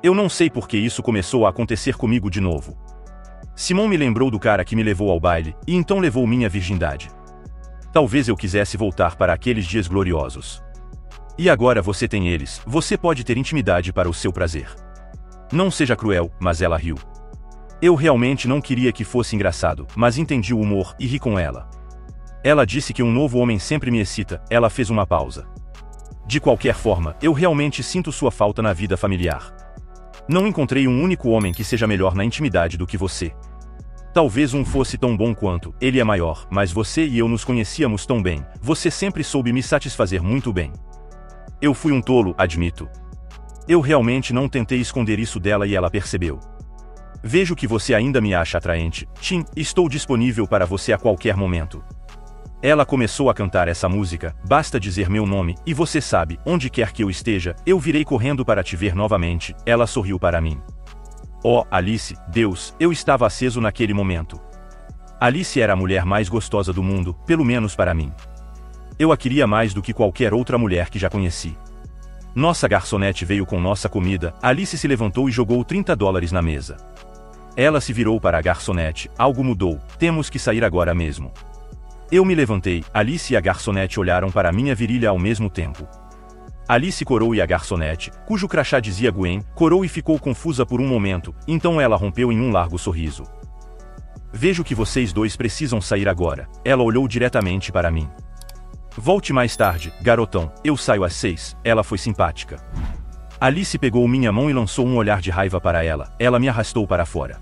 Eu não sei por que isso começou a acontecer comigo de novo. Simon me lembrou do cara que me levou ao baile, e então levou minha virgindade. Talvez eu quisesse voltar para aqueles dias gloriosos. E agora você tem eles, você pode ter intimidade para o seu prazer. Não seja cruel, mas ela riu. Eu realmente não queria que fosse engraçado, mas entendi o humor e ri com ela. Ela disse que um novo homem sempre me excita, ela fez uma pausa. De qualquer forma, eu realmente sinto sua falta na vida familiar. Não encontrei um único homem que seja melhor na intimidade do que você. Talvez um fosse tão bom quanto, ele é maior, mas você e eu nos conhecíamos tão bem, você sempre soube me satisfazer muito bem. Eu fui um tolo, admito. Eu realmente não tentei esconder isso dela e ela percebeu. Vejo que você ainda me acha atraente, Tim, estou disponível para você a qualquer momento. Ela começou a cantar essa música, basta dizer meu nome, e você sabe, onde quer que eu esteja, eu virei correndo para te ver novamente, ela sorriu para mim. Oh, Alice, Deus, eu estava aceso naquele momento. Alice era a mulher mais gostosa do mundo, pelo menos para mim. Eu a queria mais do que qualquer outra mulher que já conheci. Nossa garçonete veio com nossa comida, Alice se levantou e jogou $30 na mesa. Ela se virou para a garçonete, algo mudou, temos que sair agora mesmo. Eu me levantei, Alice e a garçonete olharam para minha virilha ao mesmo tempo. Alice corou e a garçonete, cujo crachá dizia Gwen, corou e ficou confusa por um momento, então ela rompeu em um largo sorriso. Vejo que vocês dois precisam sair agora, ela olhou diretamente para mim. Volte mais tarde, garotão, eu saio às 6, ela foi simpática. Alice pegou minha mão e lançou um olhar de raiva para ela me arrastou para fora.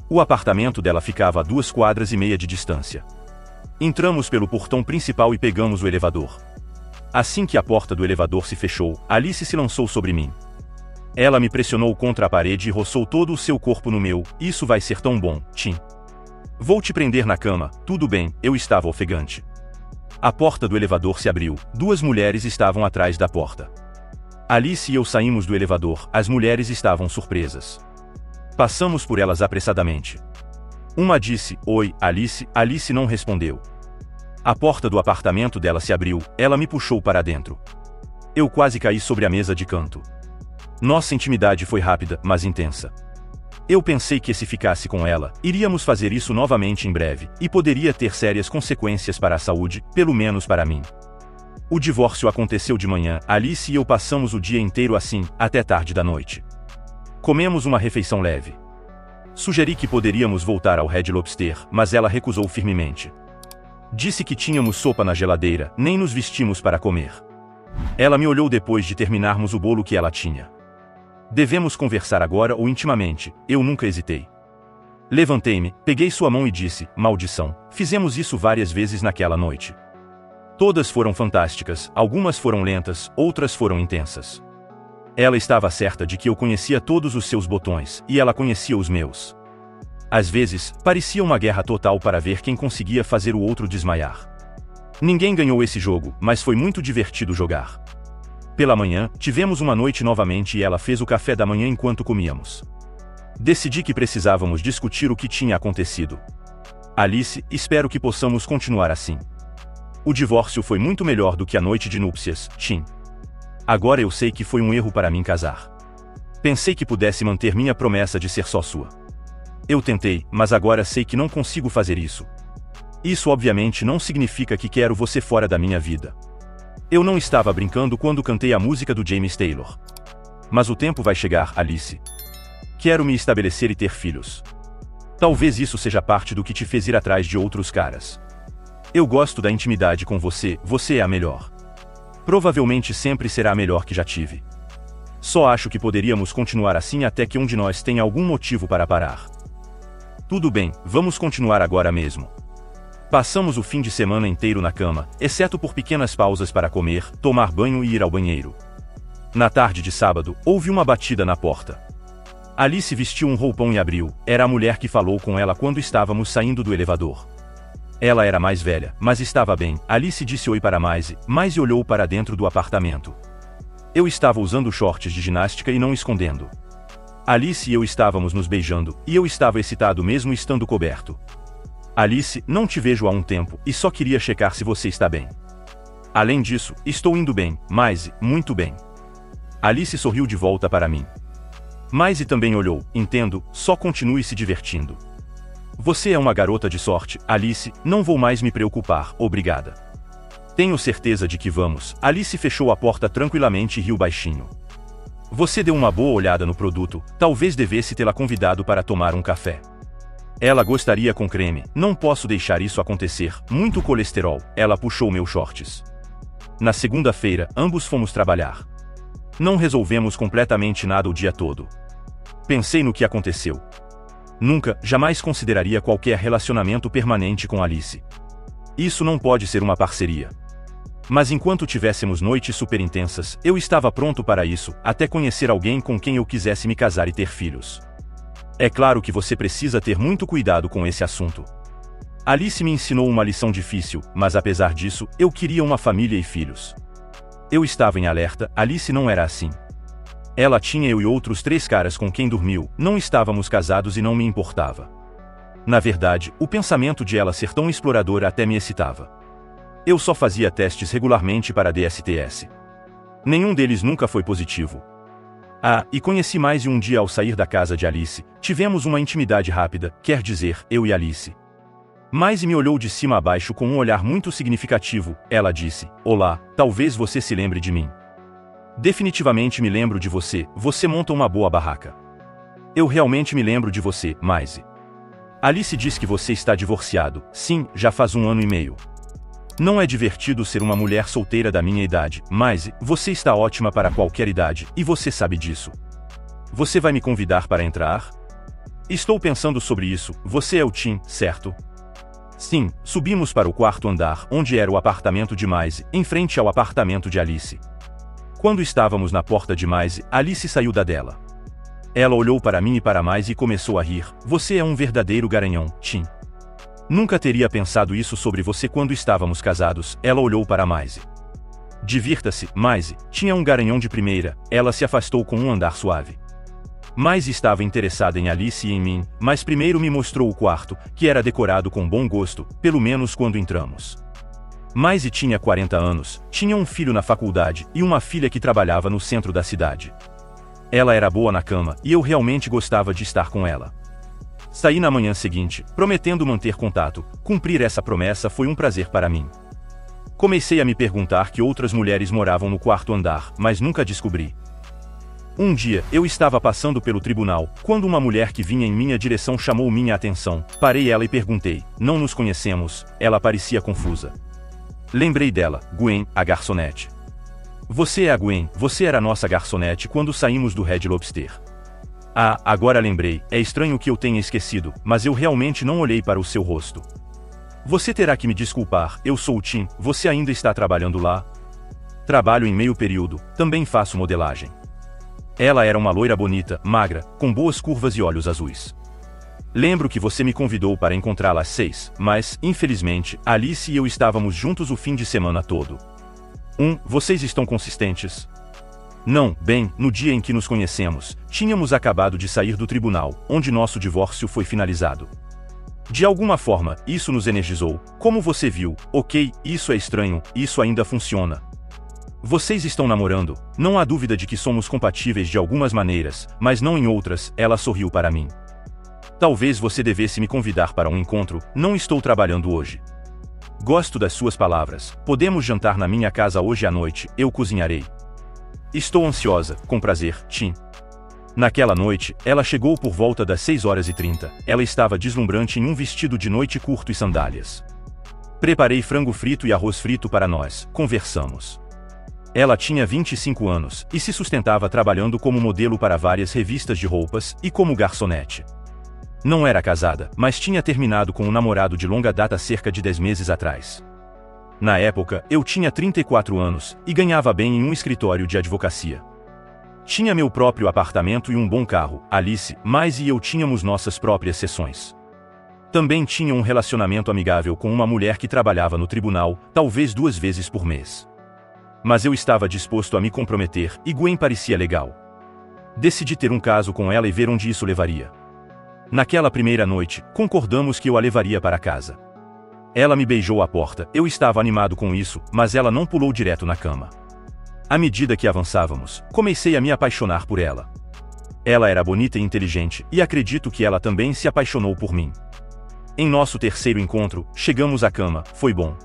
O apartamento dela ficava a 2,5 quadras de distância. Entramos pelo portão principal e pegamos o elevador. Assim que a porta do elevador se fechou, Alice se lançou sobre mim. Ela me pressionou contra a parede e roçou todo o seu corpo no meu, isso vai ser tão bom, Tim. Vou te prender na cama, tudo bem, eu estava ofegante. A porta do elevador se abriu, 2 mulheres estavam atrás da porta. Alice e eu saímos do elevador, as mulheres estavam surpresas. Passamos por elas apressadamente. Uma disse, oi, Alice, Alice não respondeu. A porta do apartamento dela se abriu, ela me puxou para dentro. Eu quase caí sobre a mesa de canto. Nossa intimidade foi rápida, mas intensa. Eu pensei que se ficasse com ela, iríamos fazer isso novamente em breve, e poderia ter sérias consequências para a saúde, pelo menos para mim. O divórcio aconteceu de manhã, Alice e eu passamos o dia inteiro assim, até tarde da noite. Comemos uma refeição leve. Sugeri que poderíamos voltar ao Red Lobster, mas ela recusou firmemente. Disse que tínhamos sopa na geladeira, nem nos vestimos para comer. Ela me olhou depois de terminarmos o bolo que ela tinha. Devemos conversar agora ou intimamente, eu nunca hesitei. Levantei-me, peguei sua mão e disse, maldição, fizemos isso várias vezes naquela noite. Todas foram fantásticas, algumas foram lentas, outras foram intensas. Ela estava certa de que eu conhecia todos os seus botões, e ela conhecia os meus. Às vezes, parecia uma guerra total para ver quem conseguia fazer o outro desmaiar. Ninguém ganhou esse jogo, mas foi muito divertido jogar. Pela manhã, tivemos uma noite novamente e ela fez o café da manhã enquanto comíamos. Decidi que precisávamos discutir o que tinha acontecido. Alice, espero que possamos continuar assim. O divórcio foi muito melhor do que a noite de núpcias, Tim. Agora eu sei que foi um erro para mim casar. Pensei que pudesse manter minha promessa de ser só sua. Eu tentei, mas agora sei que não consigo fazer isso. Isso obviamente não significa que quero você fora da minha vida. Eu não estava brincando quando cantei a música do James Taylor. Mas o tempo vai chegar, Alice. Quero me estabelecer e ter filhos. Talvez isso seja parte do que te fez ir atrás de outros caras. Eu gosto da intimidade com você, você é a melhor. Provavelmente sempre será a melhor que já tive. Só acho que poderíamos continuar assim até que um de nós tenha algum motivo para parar. Tudo bem, vamos continuar agora mesmo. Passamos o fim de semana inteiro na cama, exceto por pequenas pausas para comer, tomar banho e ir ao banheiro. Na tarde de sábado, houve uma batida na porta. Alice vestiu um roupão e abriu. Era a mulher que falou com ela quando estávamos saindo do elevador. Ela era mais velha, mas estava bem. Alice disse oi para Maisie. Maisie olhou para dentro do apartamento. Eu estava usando shorts de ginástica e não escondendo. Alice e eu estávamos nos beijando, e eu estava excitado mesmo estando coberto. Alice, não te vejo há um tempo, e só queria checar se você está bem. Além disso, estou indo bem, Maisie, muito bem. Alice sorriu de volta para mim. Maisie também olhou. Entendo, só continue se divertindo. Você é uma garota de sorte, Alice, não vou mais me preocupar, obrigada. Tenho certeza de que vamos. Alice fechou a porta tranquilamente e riu baixinho. Você deu uma boa olhada no produto, talvez devesse tê-la convidado para tomar um café. Ela gostaria com creme, não posso deixar isso acontecer, muito colesterol. Ela puxou meus shorts. Na segunda-feira, ambos fomos trabalhar. Não resolvemos completamente nada o dia todo. Pensei no que aconteceu. Nunca, jamais consideraria qualquer relacionamento permanente com Alice. Isso não pode ser uma parceria. Mas enquanto tivéssemos noites super intensas, eu estava pronto para isso, até conhecer alguém com quem eu quisesse me casar e ter filhos. É claro que você precisa ter muito cuidado com esse assunto. Alice me ensinou uma lição difícil, mas apesar disso, eu queria uma família e filhos. Eu estava em alerta, Alice não era assim. Ela tinha eu e outros 3 caras com quem dormiu, não estávamos casados e não me importava. Na verdade, o pensamento de ela ser tão exploradora até me excitava. Eu só fazia testes regularmente para DSTS. Nenhum deles nunca foi positivo. E conheci Maisie um dia ao sair da casa de Alice, tivemos uma intimidade rápida, quer dizer, eu e Alice. Maisie me olhou de cima a baixo com um olhar muito significativo. Ela disse, olá, talvez você se lembre de mim. Definitivamente me lembro de você, você monta uma boa barraca. Eu realmente me lembro de você, Maisie. Alice diz que você está divorciado, sim, já faz 1 ano e meio. Não é divertido ser uma mulher solteira da minha idade, Maisie, você está ótima para qualquer idade, e você sabe disso. Você vai me convidar para entrar? Estou pensando sobre isso, você é o Tim, certo? Sim, subimos para o 4º andar, onde era o apartamento de Maisie, em frente ao apartamento de Alice. Quando estávamos na porta de Maisie, Alice saiu da dela. Ela olhou para mim e para Maisie e começou a rir. Você é um verdadeiro garanhão, Tim. Nunca teria pensado isso sobre você quando estávamos casados. Ela olhou para Maisie. Divirta-se, Maisie, tinha um garanhão de primeira. Ela se afastou com um andar suave. Maisie estava interessada em Alice e em mim, mas primeiro me mostrou o quarto, que era decorado com bom gosto, pelo menos quando entramos. Maisie tinha 40 anos, tinha um filho na faculdade e uma filha que trabalhava no centro da cidade. Ela era boa na cama e eu realmente gostava de estar com ela. Saí na manhã seguinte, prometendo manter contato. Cumprir essa promessa foi um prazer para mim. Comecei a me perguntar que outras mulheres moravam no 4º andar, mas nunca descobri. Um dia, eu estava passando pelo tribunal, quando uma mulher que vinha em minha direção chamou minha atenção. Parei ela e perguntei, não nos conhecemos? Ela parecia confusa. Lembrei dela, Gwen, a garçonete. Você é a Gwen, você era nossa garçonete quando saímos do Red Lobster. Agora lembrei, é estranho que eu tenha esquecido, mas eu realmente não olhei para o seu rosto. Você terá que me desculpar, eu sou o Tim, você ainda está trabalhando lá? Trabalho em meio período, também faço modelagem. Ela era uma loira bonita, magra, com boas curvas e olhos azuis. Lembro que você me convidou para encontrá-la às 6, mas, infelizmente, Alice e eu estávamos juntos o fim de semana todo. Vocês estão consistentes? Não, bem, no dia em que nos conhecemos, tínhamos acabado de sair do tribunal, onde nosso divórcio foi finalizado. De alguma forma, isso nos energizou. Como você viu, ok, isso é estranho, isso ainda funciona. Vocês estão namorando, não há dúvida de que somos compatíveis de algumas maneiras, mas não em outras. Ela sorriu para mim. Talvez você devesse me convidar para um encontro, não estou trabalhando hoje. Gosto das suas palavras, podemos jantar na minha casa hoje à noite, eu cozinharei. Estou ansiosa, com prazer, Tim. Naquela noite, ela chegou por volta das 6h30, ela estava deslumbrante em um vestido de noite curto e sandálias. Preparei frango frito e arroz frito para nós, conversamos. Ela tinha 25 anos, e se sustentava trabalhando como modelo para várias revistas de roupas, e como garçonete. Não era casada, mas tinha terminado com um namorado de longa data cerca de 10 meses atrás. Na época, eu tinha 34 anos, e ganhava bem em um escritório de advocacia. Tinha meu próprio apartamento e um bom carro. Alice, mais e eu tínhamos nossas próprias sessões. Também tinha um relacionamento amigável com uma mulher que trabalhava no tribunal, talvez 2 vezes por mês. Mas eu estava disposto a me comprometer, e Gwen parecia legal. Decidi ter um caso com ela e ver onde isso levaria. Naquela primeira noite, concordamos que eu a levaria para casa. Ela me beijou à porta, eu estava animado com isso, mas ela não pulou direto na cama. À medida que avançávamos, comecei a me apaixonar por ela. Ela era bonita e inteligente, e acredito que ela também se apaixonou por mim. Em nosso terceiro encontro, chegamos à cama, foi bom.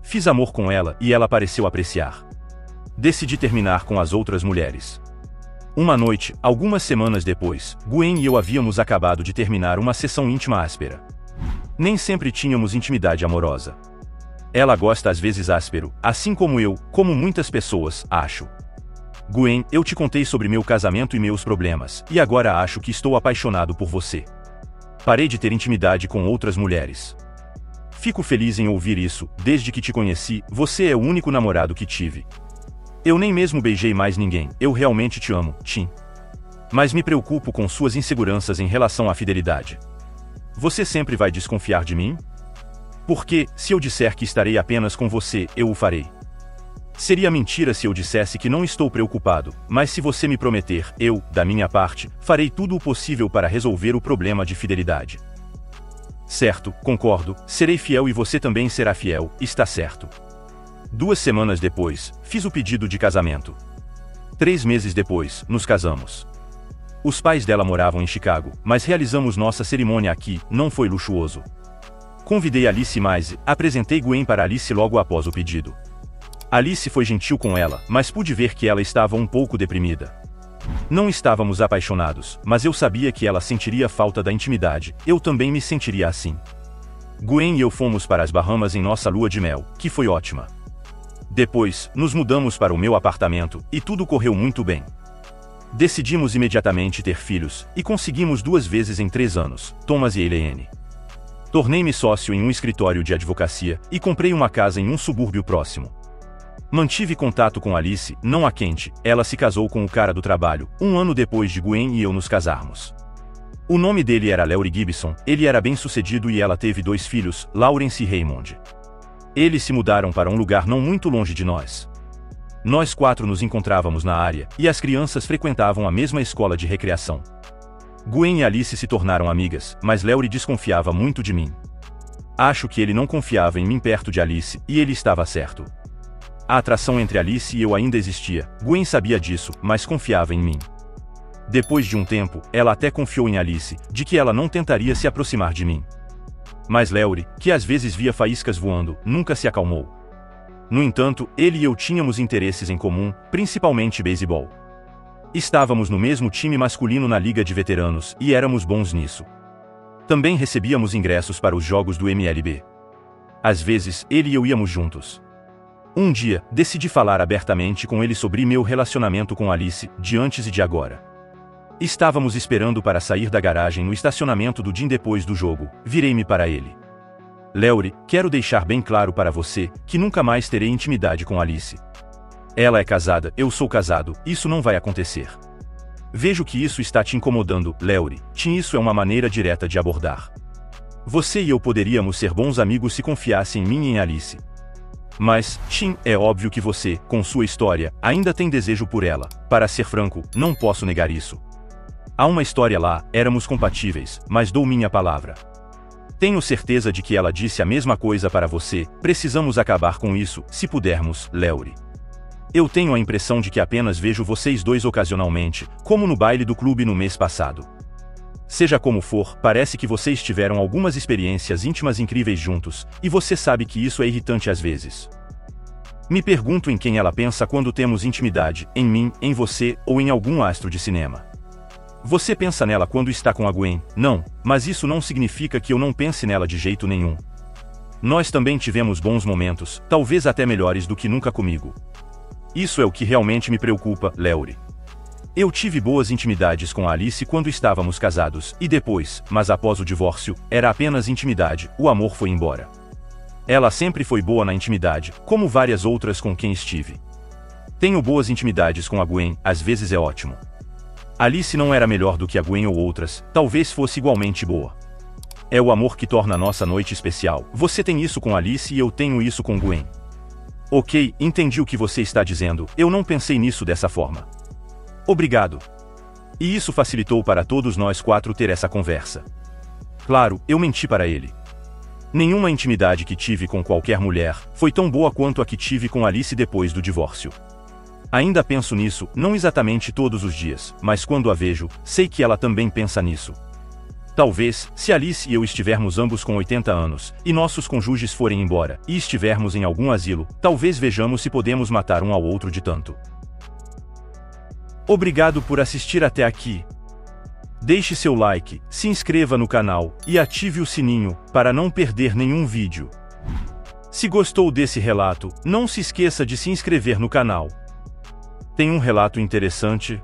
Fiz amor com ela e ela pareceu apreciar. Decidi terminar com as outras mulheres. Uma noite, algumas semanas depois, Gwen e eu havíamos acabado de terminar uma sessão íntima áspera. Nem sempre tínhamos intimidade amorosa. Ela gosta às vezes áspero, assim como eu, como muitas pessoas, acho. Gwen, eu te contei sobre meu casamento e meus problemas, e agora acho que estou apaixonado por você. Parei de ter intimidade com outras mulheres. Fico feliz em ouvir isso, desde que te conheci, você é o único namorado que tive. Eu nem mesmo beijei mais ninguém, eu realmente te amo, Tim. Mas me preocupo com suas inseguranças em relação à fidelidade. Você sempre vai desconfiar de mim? Porque, se eu disser que estarei apenas com você, eu o farei. Seria mentira se eu dissesse que não estou preocupado, mas se você me prometer, eu, da minha parte, farei tudo o possível para resolver o problema de fidelidade. Certo, concordo, serei fiel e você também será fiel, está certo. 2 semanas depois, fiz o pedido de casamento. 3 meses depois, nos casamos. Os pais dela moravam em Chicago, mas realizamos nossa cerimônia aqui, não foi luxuoso. Convidei Alice mais, apresentei Gwen para Alice logo após o pedido. Alice foi gentil com ela, mas pude ver que ela estava um pouco deprimida. Não estávamos apaixonados, mas eu sabia que ela sentiria falta da intimidade, eu também me sentiria assim. Gwen e eu fomos para as Bahamas em nossa lua de mel, que foi ótima. Depois, nos mudamos para o meu apartamento, e tudo correu muito bem. Decidimos imediatamente ter filhos, e conseguimos 2 vezes em 3 anos, Thomas e Elaine. Tornei-me sócio em um escritório de advocacia, e comprei uma casa em um subúrbio próximo. Mantive contato com Alice, não a quente, ela se casou com o cara do trabalho, 1 ano depois de Gwen e eu nos casarmos. O nome dele era Larry Gibson, ele era bem-sucedido e ela teve 2 filhos, Lawrence e Raymond. Eles se mudaram para um lugar não muito longe de nós. Nós 4 nos encontrávamos na área, e as crianças frequentavam a mesma escola de recreação. Gwen e Alice se tornaram amigas, mas Larry desconfiava muito de mim. Acho que ele não confiava em mim perto de Alice, e ele estava certo. A atração entre Alice e eu ainda existia, Gwen sabia disso, mas confiava em mim. Depois de um tempo, ela até confiou em Alice, de que ela não tentaria se aproximar de mim. Mas Larry, que às vezes via faíscas voando, nunca se acalmou. No entanto, ele e eu tínhamos interesses em comum, principalmente beisebol. Estávamos no mesmo time masculino na liga de veteranos, e éramos bons nisso. Também recebíamos ingressos para os jogos do MLB. Às vezes, ele e eu íamos juntos. Um dia, decidi falar abertamente com ele sobre meu relacionamento com Alice, de antes e de agora. Estávamos esperando para sair da garagem no estacionamento do Jim depois do jogo, virei-me para ele. Larry, quero deixar bem claro para você, que nunca mais terei intimidade com Alice. Ela é casada, eu sou casado, isso não vai acontecer. Vejo que isso está te incomodando, Larry, isso é uma maneira direta de abordar. Você e eu poderíamos ser bons amigos se confiasse em mim e em Alice. Mas, Tim, é óbvio que você, com sua história, ainda tem desejo por ela. Para ser franco, não posso negar isso. Há uma história lá, éramos compatíveis, mas dou minha palavra. Tenho certeza de que ela disse a mesma coisa para você, precisamos acabar com isso, se pudermos, Larry. Eu tenho a impressão de que apenas vejo vocês 2 ocasionalmente, como no baile do clube no mês passado. Seja como for, parece que vocês tiveram algumas experiências íntimas incríveis juntos, e você sabe que isso é irritante às vezes. Me pergunto em quem ela pensa quando temos intimidade, em mim, em você, ou em algum astro de cinema. Você pensa nela quando está com a Gwen, não, mas isso não significa que eu não pense nela de jeito nenhum. Nós também tivemos bons momentos, talvez até melhores do que nunca comigo. Isso é o que realmente me preocupa, Larry. Eu tive boas intimidades com a Alice quando estávamos casados, e depois, mas após o divórcio, era apenas intimidade, o amor foi embora. Ela sempre foi boa na intimidade, como várias outras com quem estive. Tenho boas intimidades com a Gwen, às vezes é ótimo. Alice não era melhor do que a Gwen ou outras, talvez fosse igualmente boa. É o amor que torna a nossa noite especial. Você tem isso com Alice e eu tenho isso com Gwen. Ok, entendi o que você está dizendo, eu não pensei nisso dessa forma. Obrigado. E isso facilitou para todos nós quatro ter essa conversa. Claro, eu menti para ele. Nenhuma intimidade que tive com qualquer mulher foi tão boa quanto a que tive com Alice depois do divórcio. Ainda penso nisso, não exatamente todos os dias, mas quando a vejo, sei que ela também pensa nisso. Talvez, se Alice e eu estivermos ambos com 80 anos, e nossos cônjuges forem embora, e estivermos em algum asilo, talvez vejamos se podemos matar um ao outro de tanto. Obrigado por assistir até aqui. Deixe seu like, se inscreva no canal, e ative o sininho, para não perder nenhum vídeo. Se gostou desse relato, não se esqueça de se inscrever no canal. Tem um relato interessante?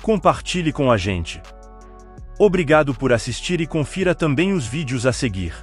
Compartilhe com a gente. Obrigado por assistir e confira também os vídeos a seguir.